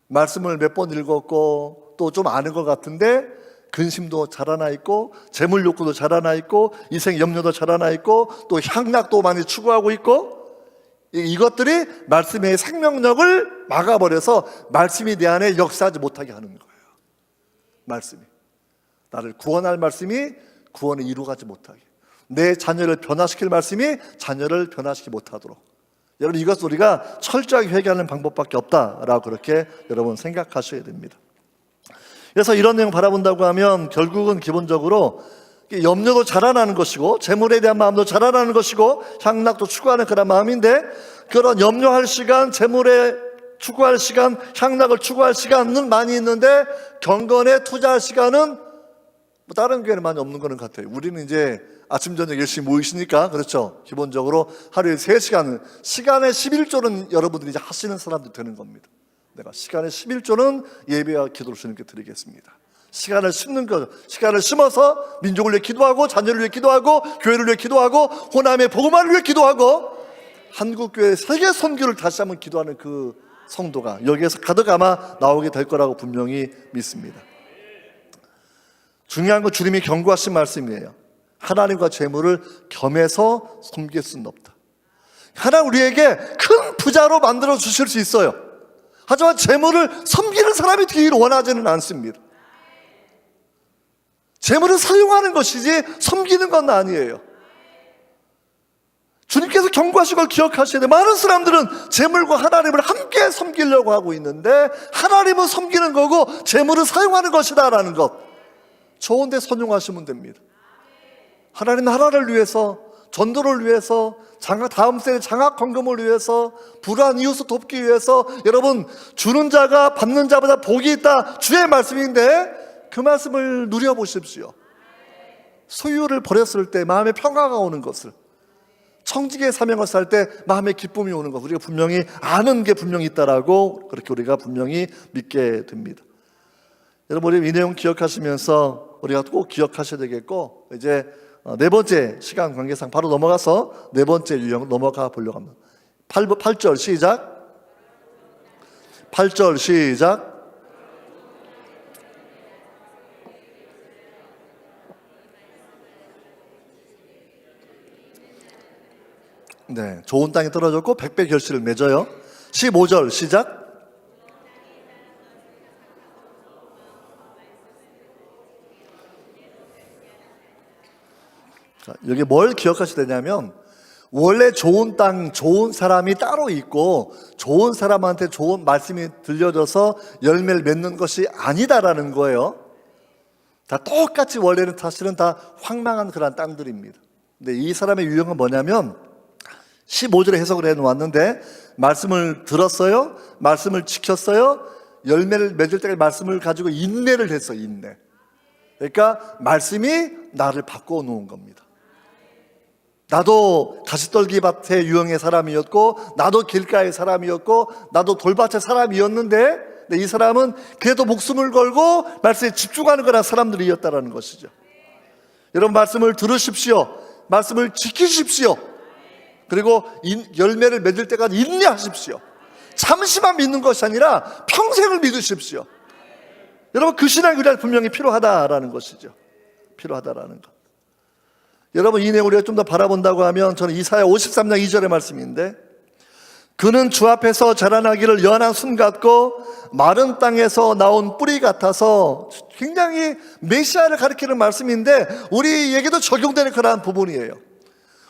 말씀을 몇 번 읽었고 또 좀 아는 것 같은데 근심도 자라나 있고 재물 욕구도 자라나 있고 이생 염려도 자라나 있고 또 향락도 많이 추구하고 있고, 이것들이 말씀의 생명력을 막아버려서 말씀이 내 안에 역사하지 못하게 하는 거예요. 말씀이 나를 구원할 말씀이 구원을 이루어가지 못하게, 내 자녀를 변화시킬 말씀이 자녀를 변화시키지 못하도록. 여러분, 이것을 우리가 철저하게 회개하는 방법밖에 없다라고 그렇게 여러분 생각하셔야 됩니다. 그래서 이런 내용 바라본다고 하면 결국은 기본적으로 염려도 자라나는 것이고 재물에 대한 마음도 자라나는 것이고 향락도 추구하는 그런 마음인데, 그런 염려할 시간, 재물에 추구할 시간, 향락을 추구할 시간은 많이 있는데 경건에 투자할 시간은 뭐 다른 교회는 많이 없는 거는 같아요. 우리는 이제 아침 저녁 열심히 모이시니까 그렇죠. 기본적으로 하루에 3시간은, 시간의 11조는 여러분들이 이제 하시는 사람들 되는 겁니다. 내가 시간의 11조는 예배와 기도로 주님께 드리겠습니다. 시간을 심는 거죠. 시간을 심어서 민족을 위해 기도하고, 자녀를 위해 기도하고, 교회를 위해 기도하고, 호남의 복음화를 위해 기도하고, 한국교회 세계 선교를 다시 한번 기도하는 그 성도가 여기에서 가득 아마 나오게 될 거라고 분명히 믿습니다. 중요한 건 주님이 경고하신 말씀이에요. 하나님과 재물을 겸해서 섬길 수는 없다. 하나님 우리에게 큰 부자로 만들어 주실 수 있어요. 하지만 재물을 섬기는 사람이 되기를 원하지는 않습니다. 재물을 사용하는 것이지 섬기는 건 아니에요. 주님께서 경고하신 걸 기억하셔야 돼요. 많은 사람들은 재물과 하나님을 함께 섬기려고 하고 있는데, 하나님은 섬기는 거고 재물을 사용하는 것이다 라는 것, 좋은데 선용하시면 됩니다. 하나님 나라를 위해서, 전도를 위해서, 다음 세대 장학 헌금을 위해서, 불우한 이웃을 돕기 위해서, 여러분 주는 자가 받는 자보다 복이 있다, 주의 말씀인데 그 말씀을 누려보십시오. 소유를 버렸을 때 마음에 평화가 오는 것을, 청지기의 사명을 살 때 마음에 기쁨이 오는 것, 우리가 분명히 아는 게 분명히 있다라고 그렇게 우리가 분명히 믿게 됩니다. 여러분 우리 이 내용 기억하시면서 우리가 꼭 기억하셔야 되겠고, 이제 네 번째 시간 관계상 바로 넘어가서 네 번째 유형 넘어가 보려고 합니다. 8절 시작. 8절 시작. 네, 좋은 땅에 떨어졌고 100배 결실을 맺어요. 15절 시작. 자, 여기 뭘 기억하셔야 되냐면, 원래 좋은 땅, 좋은 사람이 따로 있고 좋은 사람한테 좋은 말씀이 들려져서 열매를 맺는 것이 아니다라는 거예요. 다 똑같이 원래는 사실은 다 황망한 그런 땅들입니다. 근데 이 사람의 유형은 뭐냐면, 15절에 해석을 해놓았는데, 말씀을 들었어요, 말씀을 지켰어요, 열매를 맺을 때까지 말씀을 가지고 인내를 했어요. 인내. 그러니까 말씀이 나를 바꿔 놓은 겁니다. 나도 가시떨기 밭의 유형의 사람이었고, 나도 길가의 사람이었고, 나도 돌밭의 사람이었는데, 이 사람은 그래도 목숨을 걸고 말씀에 집중하는 거란 사람들이었다는 것이죠. 여러분 말씀을 들으십시오. 말씀을 지키십시오. 그리고 열매를 맺을 때까지 인내하십시오. 잠시만 믿는 것이 아니라 평생을 믿으십시오. 여러분 그 신앙이 우리한테 분명히 필요하다라는 것이죠. 필요하다라는 것. 여러분 이 내용을 우리가 좀 더 바라본다고 하면, 저는 이사야 53장 2절의 말씀인데, 그는 주 앞에서 자라나기를 연한 순 같고 마른 땅에서 나온 뿌리 같아서, 굉장히 메시아를 가리키는 말씀인데 우리에게도 적용되는 그러한 부분이에요.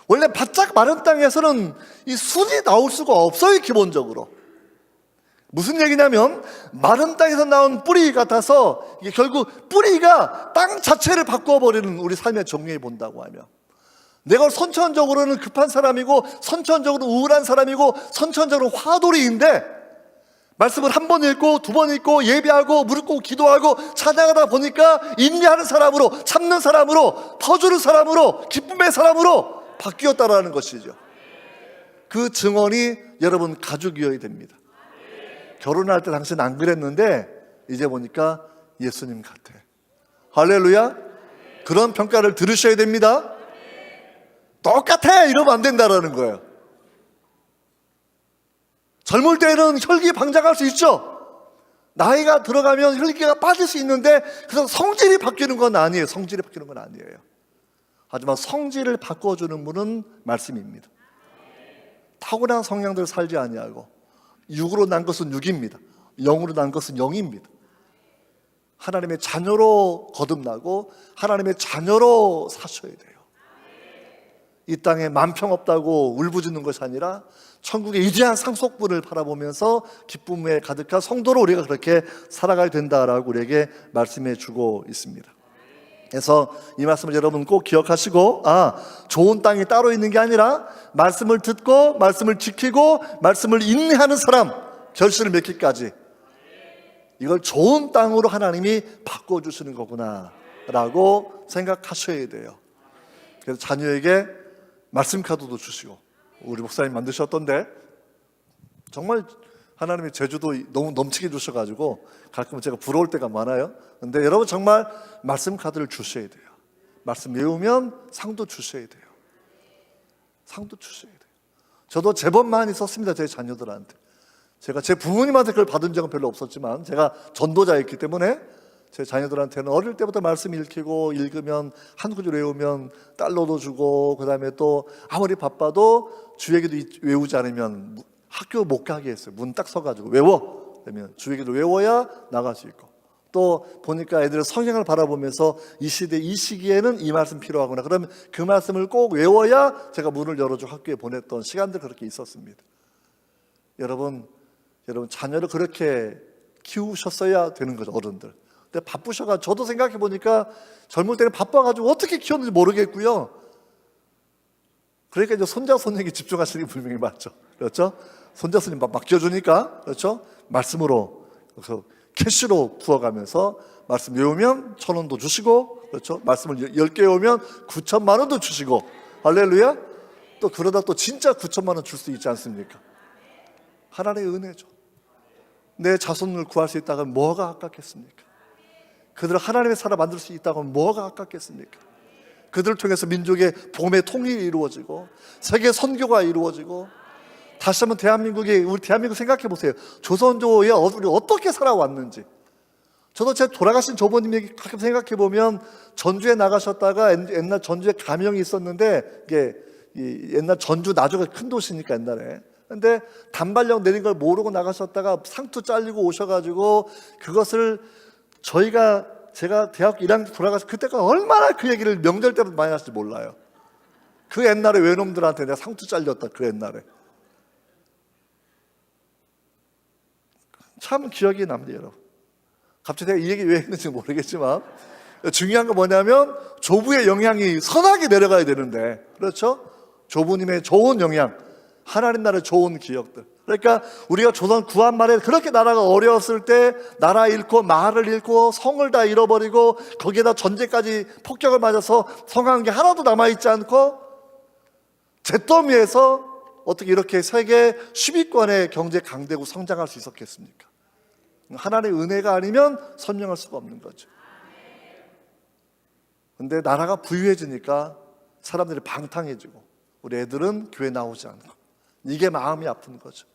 원래 바짝 마른 땅에서는 이 순이 나올 수가 없어요. 기본적으로 무슨 얘기냐면, 마른 땅에서 나온 뿌리 같아서 이게 결국 뿌리가 땅 자체를 바꿔버리는 우리 삶의 정리해 본다고 하면, 내가 선천적으로는 급한 사람이고 선천적으로 우울한 사람이고 선천적으로 화돌이인데, 말씀을 한 번 읽고 두 번 읽고 예배하고 무릎 꿇고 기도하고 찬양하다 보니까 인내하는 사람으로, 참는 사람으로, 퍼주는 사람으로, 기쁨의 사람으로 바뀌었다라는 것이죠. 그 증언이 여러분 가족이어야 됩니다. 결혼할 때 당신 안 그랬는데 이제 보니까 예수님 같아. 할렐루야. 그런 평가를 들으셔야 됩니다. 똑같아 이러면 안 된다라는 거예요. 젊을 때는 혈기 방장할 수 있죠. 나이가 들어가면 혈기가 빠질 수 있는데, 그래서 성질이 바뀌는 건 아니에요. 성질이 바뀌는 건 아니에요. 하지만 성질을 바꿔주는 분은 말씀입니다. 타고난 성향대로 살지 아니하고, 육으로 난 것은 육입니다. 영으로 난 것은 영입니다. 하나님의 자녀로 거듭나고 하나님의 자녀로 사셔야 돼요. 이 땅에 만평 없다고 울부짖는 것이 아니라 천국의 위대한 상속분을 바라보면서 기쁨에 가득한 성도로 우리가 그렇게 살아가야 된다라고 우리에게 말씀해 주고 있습니다. 그래서 이 말씀을 여러분 꼭 기억하시고, 좋은 땅이 따로 있는 게 아니라 말씀을 듣고 말씀을 지키고 말씀을 인내하는 사람, 결실을 맺기까지, 이걸 좋은 땅으로 하나님이 바꿔주시는 거구나 라고 생각하셔야 돼요. 그래서 자녀에게 말씀 카드도 주시고, 우리 목사님 만드셨던데 정말 하나님의 제주도 너무 넘치게 주셔가지고 가끔 제가 부러울 때가 많아요. 근데 여러분 정말 말씀 카드를 주셔야 돼요. 말씀 외우면 상도 주셔야 돼요. 상도 주셔야 돼요. 저도 제법 많이 썼습니다. 제 자녀들한테. 제가 제 부모님한테 그걸 받은 적은 별로 없었지만, 제가 전도자였기 때문에 제 자녀들한테는 어릴 때부터 말씀 읽히고 읽으면 한 구절 외우면 달러도 주고, 그 다음에 또 아무리 바빠도 주얘기도 외우지 않으면 학교 못 가게 했어요. 문 딱 서가지고 외워! 그러면 주얘기를 외워야 나갈 수 있고, 또 보니까 애들의 성향을 바라보면서 이 시대 이 시기에는 이 말씀 필요하구나, 그러면 그 말씀을 꼭 외워야 제가 문을 열어주고 학교에 보냈던 시간들 그렇게 있었습니다. 여러분 자녀를 그렇게 키우셨어야 되는 거죠, 어른들. 근데 바쁘셔가지고, 저도 생각해 보니까 젊을 때는 바빠가지고 어떻게 키웠는지 모르겠고요. 그러니까 이제 손자 손녀에게 집중하시는 게 분명히 맞죠. 그렇죠? 손자 손녀 맡겨주니까, 그렇죠? 말씀으로, 그래서 캐시로 부어가면서 말씀 외우면 1,000원도 주시고, 그렇죠? 말씀을 10개 외우면 9,000만 원도 주시고, 할렐루야. 또 그러다 또 진짜 9,000만 원 줄 수 있지 않습니까? 하나님의 은혜죠. 내 자손을 구할 수 있다고 하면 뭐가 아깝겠습니까? 그들을 하나님의 사람 만들 수 있다고 하면 뭐가 아깝겠습니까? 그들을 통해서 민족의 복음의 통일이 이루어지고 세계 선교가 이루어지고, 다시 한번 우리 대한민국 생각해 보세요. 조선조에 우리 어떻게 살아왔는지. 저도 제 돌아가신 조부님 얘기 가끔 생각해 보면, 전주에 나가셨다가 옛날 전주에 가명이 있었는데, 이게 옛날 전주 나주가 큰 도시니까 옛날에, 근데 단발령 내린 걸 모르고 나가셨다가 상투 잘리고 오셔가지고, 그것을 제가 대학교 1학년 돌아가서 그때가 얼마나 그 얘기를 명절 때부터 많이 하실지 몰라요. 그 옛날에 외놈들한테 내가 상투 잘렸다, 그 옛날에. 참 기억이 납니다, 여러분. 갑자기 내가 이 얘기 왜 했는지 모르겠지만, 중요한 건 뭐냐면 조부의 영향이 선하게 내려가야 되는데, 그렇죠? 조부님의 좋은 영향, 하나님 나라의 좋은 기억들. 그러니까 우리가 조선 구한 말에 그렇게 나라가 어려웠을 때 나라 잃고 말을 잃고 성을 다 잃어버리고, 거기에다 전쟁까지 폭격을 맞아서 성한 게 하나도 남아있지 않고, 잿더미에서 어떻게 이렇게 세계 10위권의 경제 강대국 성장할 수 있었겠습니까? 하나님의 은혜가 아니면 설명할 수가 없는 거죠. 근데 나라가 부유해지니까 사람들이 방탕해지고 우리 애들은 교회 나오지 않고, 이게 마음이 아픈 거죠.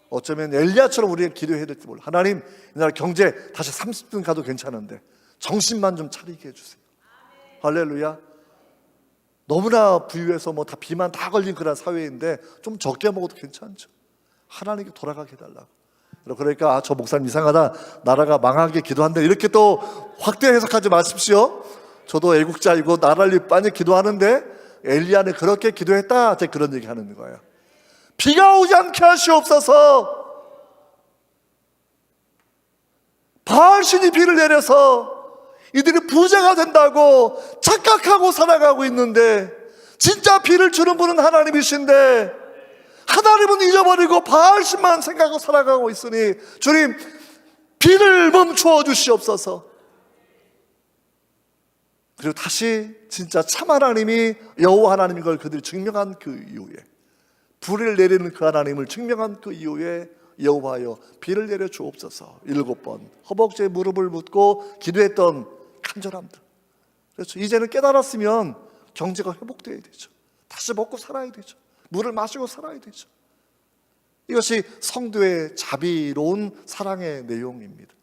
어쩌면 엘리야처럼 우리가 기도해야 될지 몰라. 하나님, 이 나라 경제 다시 30등 가도 괜찮은데 정신만 좀 차리게 해주세요. 할렐루야. 너무나 부유해서 다 비만 다 걸린 그런 사회인데 좀 적게 먹어도 괜찮죠. 하나님께 돌아가게 해달라고. 그러니까 저 목사님 이상하다, 나라가 망하게 기도한다, 이렇게 또 확대 해석하지 마십시오. 저도 애국자이고 나라를 많이 기도하는데 엘리야는 그렇게 기도했다, 제가 그런 얘기 하는 거예요. 비가 오지 않게 하시옵소서. 바알신이 비를 내려서 이들이 부자가 된다고 착각하고 살아가고 있는데, 진짜 비를 주는 분은 하나님이신데 하나님은 잊어버리고 바알신만 생각하고 살아가고 있으니, 주님 비를 멈추어 주시옵소서. 그리고 다시 진짜 참 하나님이 여호와 하나님인 걸 그들이 증명한 그 이후에, 불을 내리는 그 하나님을 증명한 그 이후에, 여호와여 비를 내려 주옵소서 7번 허벅지에 무릎을 묻고 기도했던 간절함들. 그렇죠. 이제는 깨달았으면 경제가 회복돼야 되죠. 다시 먹고 살아야 되죠. 물을 마시고 살아야 되죠. 이것이 성도의 자비로운 사랑의 내용입니다.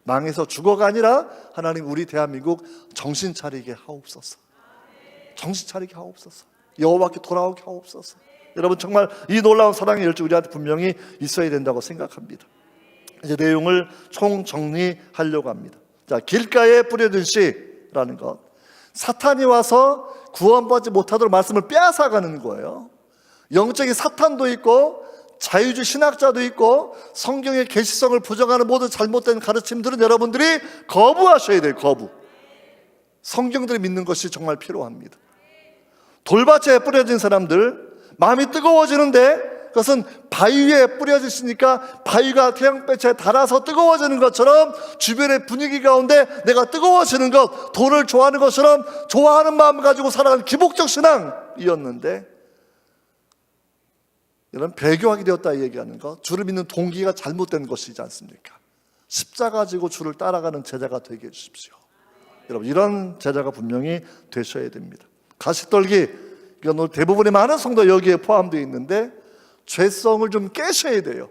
망해서 죽어가 아니라 하나님 우리 대한민국 정신 차리게 하옵소서. 정신 차리게 하옵소서. 여호와께 돌아오게 하옵소서. 여러분 정말 이 놀라운 사랑의 열정 우리한테 분명히 있어야 된다고 생각합니다. 이제 내용을 총 정리하려고 합니다. 자, 길가에 뿌려진 씨라는 것, 사탄이 와서 구원받지 못하도록 말씀을 빼앗아가는 거예요. 영적인 사탄도 있고 자유주의 신학자도 있고 성경의 계시성을 부정하는 모든 잘못된 가르침들은 여러분들이 거부하셔야 돼요. 거부. 성경들을 믿는 것이 정말 필요합니다. 돌밭에 뿌려진 사람들, 마음이 뜨거워지는데 그것은 바위 위에 뿌려졌으니까 바위가 태양빛에 달아서 뜨거워지는 것처럼 주변의 분위기 가운데 내가 뜨거워지는 것, 돌을 좋아하는 것처럼 좋아하는 마음을 가지고 살아가는 기복적 신앙이었는데, 이런 배교하게 되었다 얘기하는 것, 주를 믿는 동기가 잘못된 것이지 않습니까? 십자가 지고 주를 따라가는 제자가 되게 해주십시오. 여러분, 이런 제자가 분명히 되셔야 됩니다. 가시떨기, 이건 오늘 대부분의 많은 성도 여기에 포함되어 있는데 죄성을 좀 깨셔야 돼요.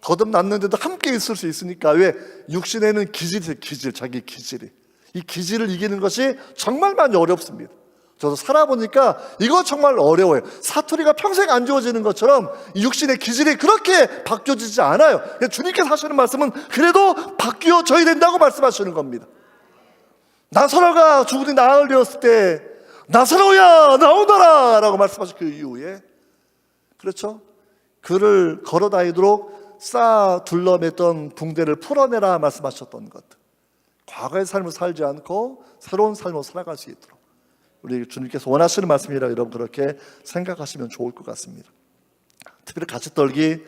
거듭났는데도 함께 있을 수 있으니까. 왜? 육신에는 기질이, 자기 기질이. 이 기질을 이기는 것이 정말 많이 어렵습니다. 저도 살아보니까 이거 정말 어려워요. 사투리가 평생 안 좋아지는 것처럼 이 육신의 기질이 그렇게 바뀌어지지 않아요. 주님께서 하시는 말씀은 그래도 바뀌어져야 된다고 말씀하시는 겁니다. 나사로가 죽으니 나흘 되었을 때 나사로야 나오너라 라고 말씀하신 그 이후에, 그렇죠? 그를 걸어다니도록 쌓아 둘러맸던 붕대를 풀어내라 말씀하셨던 것, 과거의 삶을 살지 않고 새로운 삶으로 살아갈 수 있도록 우리 주님께서 원하시는 말씀이라 여러분 그렇게 생각하시면 좋을 것 같습니다. 특별히 가시떨기,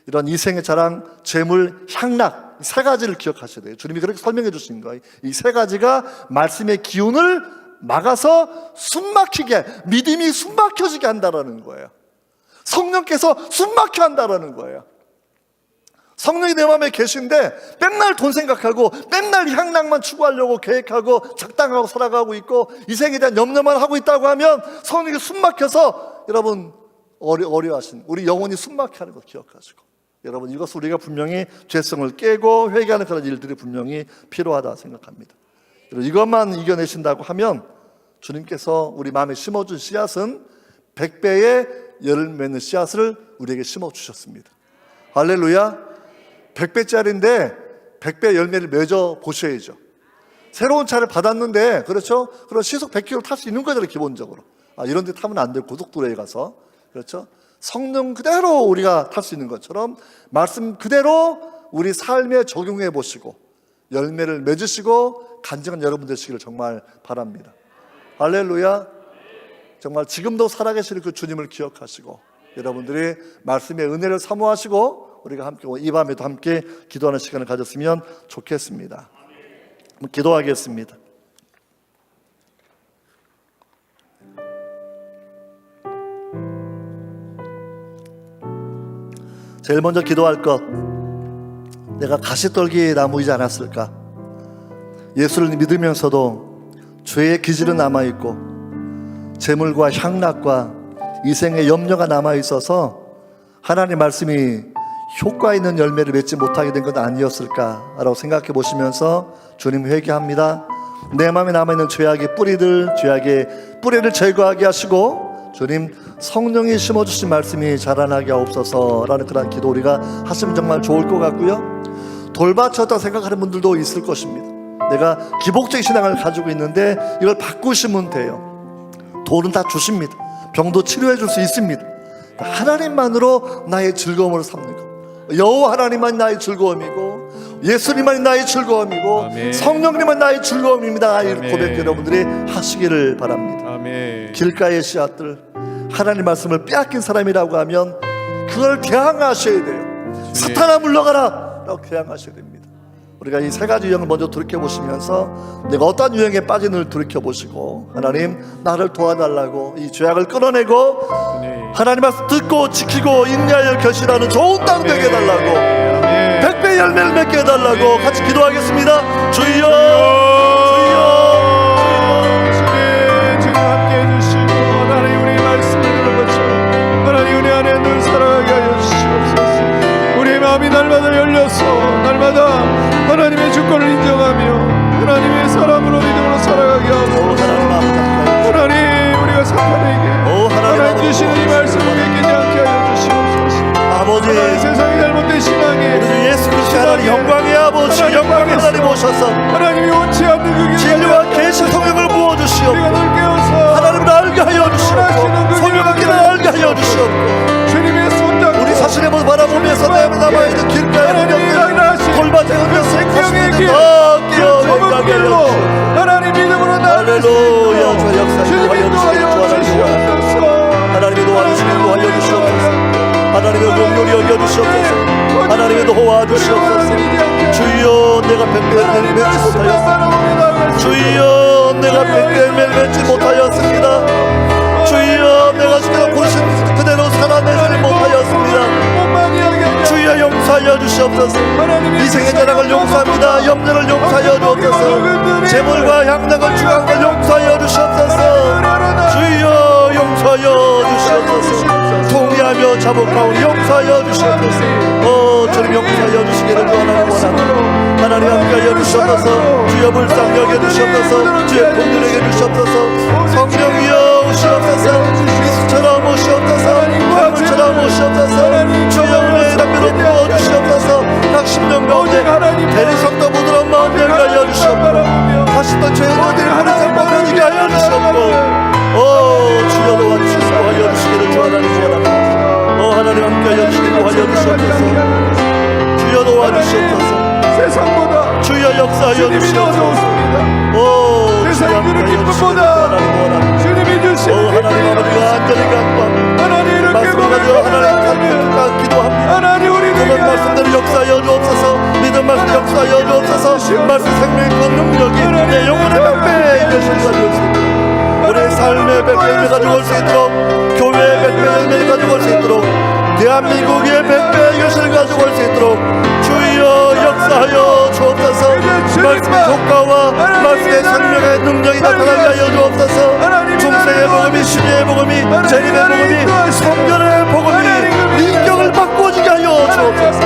이런 이생의 자랑, 재물, 향락, 세 가지를 기억하셔야 돼요. 주님이 그렇게 설명해 주신 거예요. 이 세 가지가 말씀의 기운을 막아서 숨막히게, 믿음이 숨막혀지게 한다라는 거예요. 성령께서 숨막혀 한다라는 거예요. 성령이 내 마음에 계신데 맨날 돈 생각하고 맨날 향락만 추구하려고 계획하고 작당하고 살아가고 있고 이 생에 대한 염려만 하고 있다고 하면 성령이 숨막혀서 여러분 어려워하신 우리 영혼이 숨막혀 하는 것 기억하시고, 여러분 이것을 우리가 분명히 죄성을 깨고 회개하는 그런 일들이 분명히 필요하다 생각합니다. 이것만 이겨내신다고 하면 주님께서 우리 마음에 심어준 씨앗은 100배의 열을 맺는 씨앗을 우리에게 심어주셨습니다. 할렐루야. 100배짜리인데 100배 열매를 맺어 보셔야죠. 새로운 차를 받았는데, 그렇죠? 그럼 시속 100km 탈 수 있는 거잖아요. 기본적으로. 이런 데 타면 안 돼요. 고속도로에 가서. 그렇죠? 성령 그대로 우리가 탈 수 있는 것처럼 말씀 그대로 우리 삶에 적용해 보시고 열매를 맺으시고 간증한 여러분 되시기를 정말 바랍니다. 할렐루야. 정말 지금도 살아계시는 그 주님을 기억하시고 여러분들이 말씀의 은혜를 사모하시고 우리가 함께 이 밤에도 함께 기도하는 시간을 가졌으면 좋겠습니다. 기도하겠습니다. 제일 먼저 기도할 것, 내가 가시떨기 나무이지 않았을까? 예수를 믿으면서도 죄의 기질은 남아있고 재물과 향락과 이생의 염려가 남아있어서 하나님의 말씀이 효과 있는 열매를 맺지 못하게 된 건 아니었을까라고 생각해 보시면서 주님 회개합니다. 내 마음에 남아있는 죄악의 뿌리를 제거하게 하시고 주님 성령이 심어주신 말씀이 자라나게 하옵소서라는 그런 기도 우리가 하시면 정말 좋을 것 같고요. 돌밭이었다고 생각하는 분들도 있을 것입니다. 내가 기복적인 신앙을 가지고 있는데 이걸 바꾸시면 돼요. 돌은 다 주십니다. 병도 치료해 줄 수 있습니다. 하나님만으로 나의 즐거움을 삼는 것, 여호와 하나님만 나의 즐거움이고 예수님만이 나의 즐거움이고
아멘.
성령님만 나의 즐거움입니다.
아멘.
이 고백 여러분들이 하시기를 바랍니다.
아멘.
길가의 씨앗들, 하나님 말씀을 빼앗긴 사람이라고 하면 그걸 대항하셔야 돼요. 사탄아 물러가라 라고 대항하셔야 됩니다. 우리가 이 세 가지 유형을 먼저 돌이켜보시면서 내가 어떤 유형에 빠진을 돌이켜보시고 하나님 나를 도와달라고 이 죄악을 끌어내고 하나님 말씀 듣고 지키고 인내하여 결실하는 좋은 땅 되게 해달라고 100배 열매를 맺게 해달라고 같이 기도하겠습니다. 주여
주님 함께 해주시고 하나님 우리 말씀을 들은 것처럼 하나님 은혜 안에 늘 살아가게 하여 주시옵소서. 우리의 마음이 날마다 열려서 날마다 하나님의 주권을 인정하며 하나님의 사람으로 믿음으로 살아가게 하고 하나님 우리가 사탄에게 하나님 주시는 이 말씀을 믿기지 않게 하여 주시옵소서.
아버지
하나님 세상이 잘못된 신앙에
우리 예수 그리스도 하나님 영광의 아버지 영광의 하나님 오셔서
하나님이 원치 않는 그
진리와 계시 성령을 부어주시옵고
우리가 늘 깨어서
하나님을 알게 하여 주시옵고 성령을 알게 하여 주시옵고
주님의 손잡고
우리 자신의 모습 바라보면서 내 앞에 남아있는 길가에 돌밭에 흘려 생명의 길 좁은 길로
하나님 믿음으로 나아갈
할렐루야. 주의 역사 인도하여 주시기를 원합니다. 하나님의 도와주시기를 도와여 주시옵소서. 하나님의 긍휼히 여겨 주시옵소서. 하나님의 도와주시옵소서. 주여 내가 백배를 맺지 못하였습니다. 주여 내가 백배를 맺지 못하였습니다. 주여 내가 주께서 부르신 그대로 살아내지 못하였습니다. 주여 용서하여 주시옵소서. 이생의 자랑을 용서합니다. 염려를 용서하여 주옵소서. 재물과 향락을 주간 걸 용서하여 주시옵소서. 주여 용서하여 주시옵소서. 통회하며 자복하오니 용서하여 주시옵소서. 주님 용서하여 주시기를 원합니다. 하나님 함께하여 주시옵소서. 주여 불쌍히 여겨 주시옵소서. 주의 긍휼히 여겨 주시옵소서. 성령이여 오시옵소서. 이수처럼 오시옵소서. 화물처럼 오시옵소서. 주여 은혜의 담배로 부어주시옵소서. 각 심령 가운데 대리성도 부드러운 마음 열게 하여 주시옵고 다시 또 죄의 너들이 하나님 벗어지게 하여 주시옵고 주여 도와주시고 하여 주시기를 원하는 원합니다. 하나님 함께하여 주시기를 하여 주시옵소서. 주여 도와주시옵소서.
세상보다
주여 역사하여
주님이 더
주시옵소서.
좋습니다. 세상의 그 기쁨보다 주님이 주시는
하나님 아버지가 안전히 감사합니다.
하나님을
말씀 가지고 하나님 감사합니다. 기도합니다.
하나님 우리에게
그런 말씀대로 역사하여 주옵소서. 믿음 말씀 역사하여 주옵소서. 말씀 생명의 권능력이 내 영혼의 백배의 열심을 가지고 올 수 있도록 우리의 삶의 백배를 가지고 올 수 있도록 교회의 백배를 가지고 올 수 있도록 대한민국의 백배의 열심을 가지고 올 수 있도록 주여 역사하여 주옵소서. 말씀의 효과와 말씀의 생명의 능력이 나타나게 하여 주옵소서. 중세의 복음이 시대의 복음이 재림의 복음이 성전의 복음이 인격을 바꿔주게 하여 주옵소서.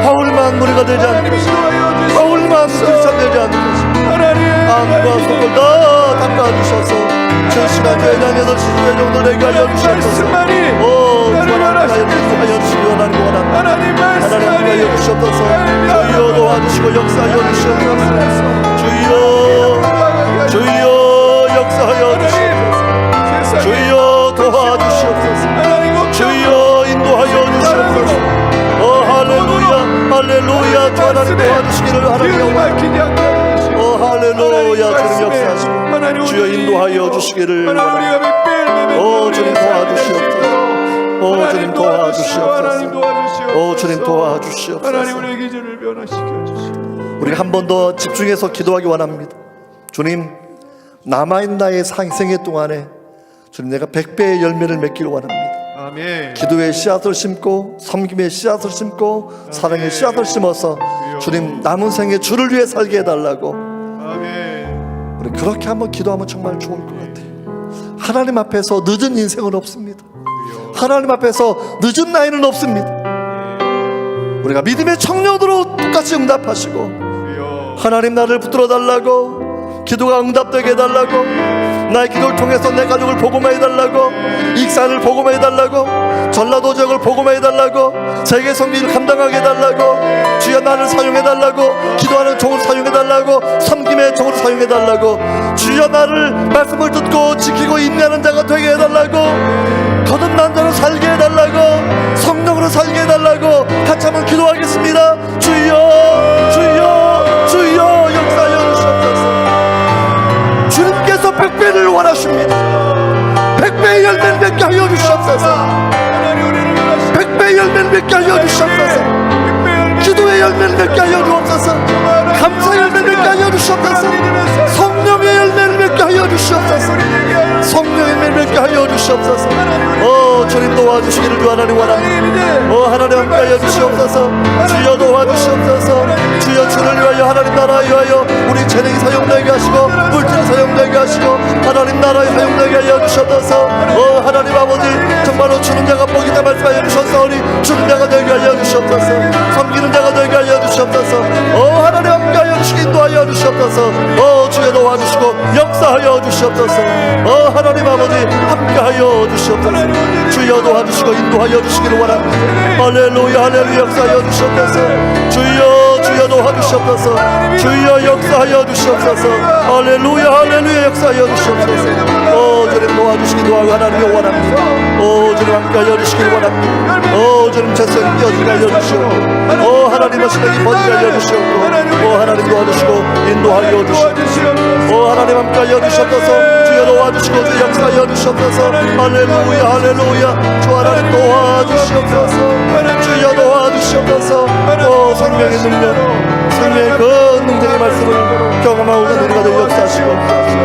바울만 무리가 되지 않고 바울만 불쌍되지 않고 마음과 속을 다 닦아주셔서 저 시간 저희 날 8시 주의 정도 되게 하여 주시옵소서. 하여 주시기 원하는 원합니다. 하나님 하여 주시옵소서. 주여 도와주시고 역사하여 주시옵소서. 주여 역사하여 주시옵소서. 주여 도와주시옵소서. 주여 인도하여 주시옵소서. 할렐루야 할렐루야. 주 하나님 도와주시기를 하나님 원합니다. 할렐루야. 주님 역사하시고 주여 인도하여 주시기를 원합니다. 주님 도와주시옵소서. 주님 도와주시옵소서. 주님 도와주시옵소서.
하나님 우리의 기준을 변화시켜 주시고
우리가 한 번 더 집중해서 기도하기 원합니다. 주님 남아있는 나의 생애 동안에 주님 내가 100배의 열매를 맺기를 원합니다.
아멘.
기도의 씨앗을 심고 섬김의 씨앗을 심고 사랑의 씨앗을 심어서 주님 남은 생에 주를 위해 살게 해달라고
아멘.
우리 그렇게 한번 기도하면 정말 좋을 것 같아요. 하나님 앞에서 늦은 인생은 없습니다. 하나님 앞에서 늦은 나이는 없습니다. 우리가 믿음의 청년으로 똑같이 응답하시고 하나님 나를 붙들어 달라고 기도가 응답되게 해달라고 나의 기도를 통해서 내 가족을 복음화해 달라고 익산을 복음화해 달라고 전라도 지역을 복음화해 달라고 세계 선교를 감당하게 해달라고 주여 나를 사용해 달라고 기도하는 종을 사용해 달라고 섬김의 종을 사용해 달라고 주여 나를 말씀을 듣고 지키고 인내하는 자가 되게 해달라고 거듭난 자로 살게 해달라고 성령으로 살게 해달라고 같이 한번 기도하겠습니다. 주여 주여 주여 역사하여 주시옵소서. 주님께서 100배를 원하십니다. 100배의 열매를 맺게 하여 주시옵소서. 100배의 열매를 맺게 하여 주시옵소서. 기도의 열매를 맺게 하여 주옵소서. 감사의 열매를 맺게 하여 주시옵소서. 성령의 열매를 맺게 하여 주시옵소서. 성령의 열매를 맺게 하여 주시옵소서. 주님 도와주시기를 주 하나님 원합니다. 하나님 함께하여 주시옵소서. 주여 도와주시옵소서. 주여 주를 위하여 하나님 나라에 위하여 우리 재능이 사용되게 하시고 물질이 사용되게 하시고 하나님 나라에 사용되게 하여 주시옵소서. 하나님 아버지 정말로 주는 자가 복이다 말씀하여 주셨사오니 주는 자가 되게 하여 주시옵소서. 섬기는 자가 되게 하여 주시옵소서. 하나님 함께하여 주시기 인도하여 주시옵소서. 주여 도와주시고 역사하여 주시옵소서. 하나님 아버지 함께하여 주시옵소서. 주여 도와주시고 인도하여 주시기를 원합니다. 할렐루야 할렐루야 역사하여 주시옵소서. 주여 주여 도와주시옵소서. 주여 역사하여 주시옵소서. 할렐루야 할렐루야 역사하여 주시옵소서. 주님 도와주시기 도와가 하나님을 원합니다. 주님 함께하여 주시길 원합니다. 주님 제 손이 띄어지게 하여 주시옵고 하나님의 신앙이 번지게 하여 주시옵고 하나님 도와주시고 인도하여 주시옵고 하나님 함께하여 주시옵소서. 주여 도와주시고 주 역사하여 주시옵소서. 할렐루야 할렐루야 주 하나님 도와주시옵소서. 주여 도와주시옵소서. 생명의 능력 생명의 그 능력의 말씀을 경험하고 우리가 늘 역사하시고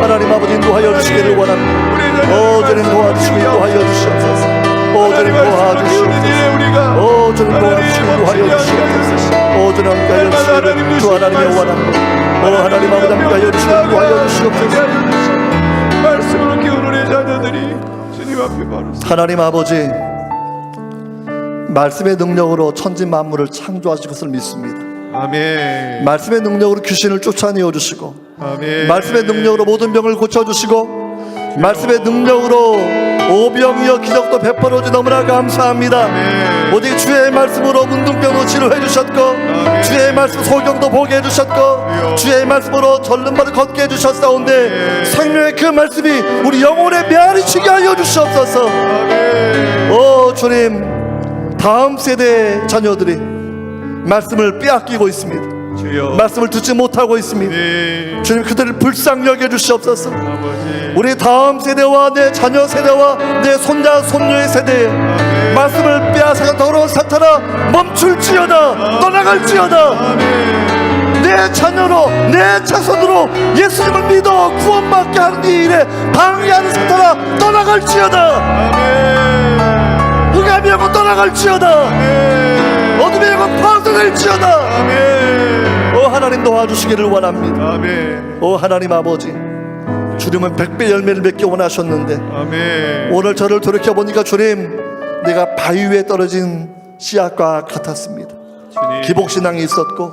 하나님 아버지 인도하여 주시기를 원합니다. 주님 도와주시고 인도하여 주시옵소서. 주님 도와주시옵소서. 주님 도와주시고 인도하여 주시옵소서. 주님 함께하여 주시기를 주 하나님의 원합니다. 하나님 아버지 함께하여 주시고 인도하여 주시옵소서.
말씀으로 키운 우리 자녀들이 주님 앞에 바로
하나님 아버지 말씀의 능력으로 천지 만물을 창조하신 것을 믿습니다.
아멘.
말씀의 능력으로 귀신을 쫓아내어 주시고
아멘.
말씀의 능력으로 모든 병을 고쳐주시고 말씀의 능력으로 오병이어 기적도 베풀어 주 너무나 감사합니다.
아멘.
오직 주의 말씀으로 문둥병도 치료해 주셨고
아멘.
주의 말씀 소경도 보게 해 주셨고 주의 말씀으로 절름발을 걷게 해 주셨사온데 생명의 그 말씀이 우리 영혼에 메아리치게 하여 주시옵소서.
아멘.
주님 다음 세대 자녀들이 말씀을 빼앗기고 있습니다.
주여.
말씀을 듣지 못하고 있습니다.
네.
주님 그들을 불쌍히 여겨 주시옵소서.
아버지.
우리 다음 세대와 내 자녀 세대와 내 손자 손녀의 세대에
아멘.
말씀을 빼앗아간 더러운 사탄아 멈출지어다. 떠나갈지어다.
아멘.
내 자녀로 내 자손으로 예수님을 믿어 구원받게 하는 이 일에 방해하는 사탄아 떠나갈지어다.
아멘.
흑암의 영혼 떠나갈지어다.
아멘.
어둠의 영혼 파괴될지어다.
아멘.
하나님 도와주시기를 원합니다.
아멘.
하나님 아버지 주님은 100배 열매를 맺기 원하셨는데
아멘.
오늘 저를 돌이켜보니까 주님 내가 바위 위에 떨어진 씨앗과 같았습니다.
주님.
기복신앙이 있었고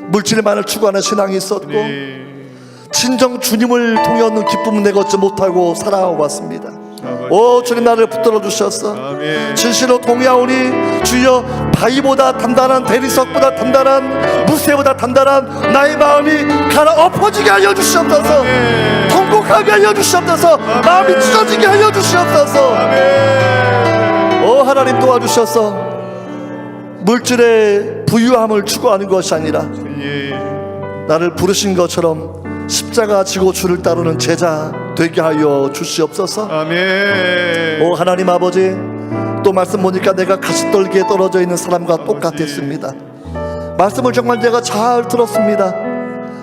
물질만을 추구하는 신앙이 있었고
주님.
친정 주님을 통해 얻는 기쁨은 내가 얻지 못하고 살아가고 왔습니다. 주님 나를 붙들어 주셨어.
아멘.
진실로 동의하오니 주여 바위보다 단단한 대리석보다 단단한 무쇠보다 단단한 나의 마음이 가라 엎어지게 하여 주시옵소서.
아멘.
통곡하게 하여 주시옵소서. 마음이 찢어지게 하여 주시옵소서.
아멘.
하나님 도와주셔서 물질의 부유함을 추구하는 것이 아니라
예.
나를 부르신 것처럼 십자가 지고 주를 따르는 제자 되게 하여 주시옵소서.
아멘.
하나님 아버지 또 말씀 보니까 내가 가시떨기에 떨어져 있는 사람과 똑같았습니다. 말씀을 정말 내가 잘 들었습니다.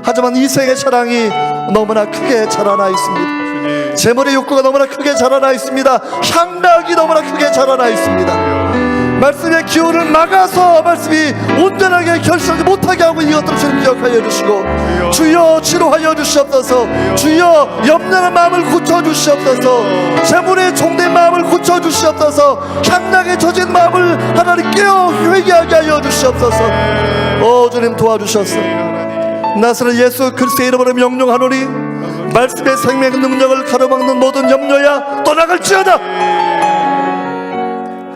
하지만 이 생의 사랑이 너무나 크게 자라나 있습니다. 재물의 욕구가 너무나 크게 자라나 있습니다. 향락이 너무나 크게 자라나 있습니다. 말씀의 기호를 막아서 말씀이 온전하게 결실하지 못하게 하고 이것들을 주님 기억하여 주시고 주여 치료하여 주시옵소서. 주여 염려의 마음을 고쳐주시옵소서. 재물의 종된 마음을 고쳐주시옵소서. 향락에 젖은 마음을 하나님 깨어 회개하게 하여 주시옵소서. 주님 도와주셨어. 나사렛 예수 그리스도의 이름으로 명령하노니 말씀의 생명 능력을 가로막는 모든 염려야 떠나갈지어다.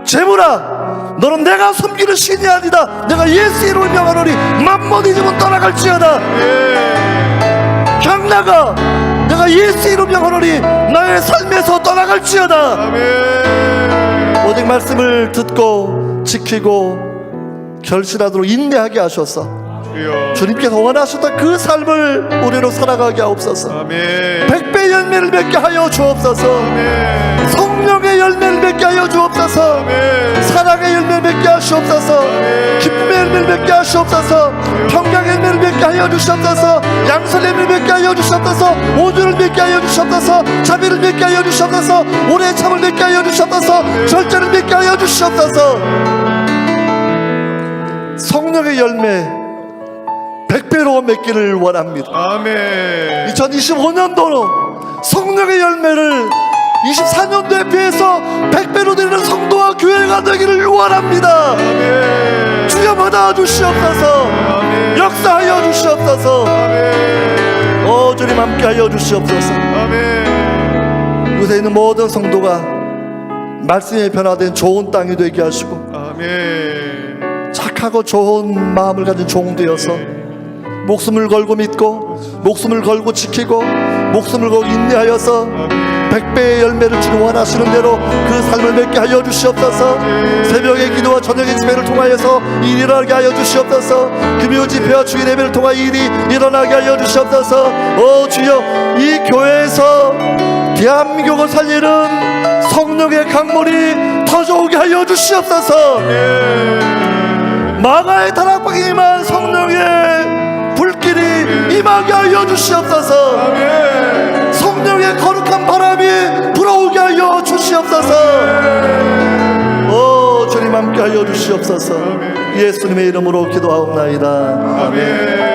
재물아 너는 내가 섬기는 신이 아니다. 내가 예수 이름을 명하노니 만몬이즘은 떠나갈지어다. 향락아 내가 예수 이름 명하노니 나의 삶에서 떠나갈지어다. 오직 말씀을 듣고 지키고 결실하도록 인내하게 하셔서 주님께서 원하셨던 그 삶을 우리로 살아가게 하옵소서. 100배 열매를 맺게 하여 주옵소서. 성령의 열매를 맺게 하여 주옵소서. 사랑의 열매를 맺게 하시옵소서. 기쁨의 열매를 맺게 하시옵소서. 평강의 열매를 맺게 하여 주시옵소서. 양선의 열매를 맺게 하여 주시옵소서. 오주를 맺게 하여 주시옵소서. 자비를 맺게 하여 주시옵소서. 오래 참을 맺게 하여 주시옵소서. 절제를 맺게 하여 주시옵소서. 성령의 열매 100배로 맺기를 원합니다.
아멘.
2025년도로 성령의 열매를 24년도에 비해서 100배로 드리는 성도와 교회가 되기를 원합니다.
아멘.
주여 받아 주시옵소서.
아멘.
역사하여 주시옵소서.
아멘.
주님 함께하여 주시옵소서.
아멘.
요새 있는 모든 성도가 말씀에 변화된 좋은 땅이 되게 하시고
아멘.
착한 착하고 좋은 마음을 가진 종 되어서 목숨을 걸고 믿고 목숨을 걸고 지키고 목숨을 걸고 인내하여서 100배의 열매를 주는 원하시는 대로 그 삶을 맺게 하여 주시옵소서. 새벽의 기도와 저녁의 집회를 통하여서 일이 일어나게 하여 주시옵소서. 금요 집회와 주일 예배를 통하여 일이 일어나게 하여 주시옵소서. 오 주여, 이 교회에서 대한민국을 살리는 성령의 강물이 터져오게 하여 주시옵소서. 마가의 다락방에 임한 성령의 불길이 임하게 하여 주시옵소서. 성령의 거룩한 바람이 불어오게 하여 주시옵소서. 오 주님 함께 하여 주시옵소서. 예수님의 이름으로 기도하옵나이다. 아멘.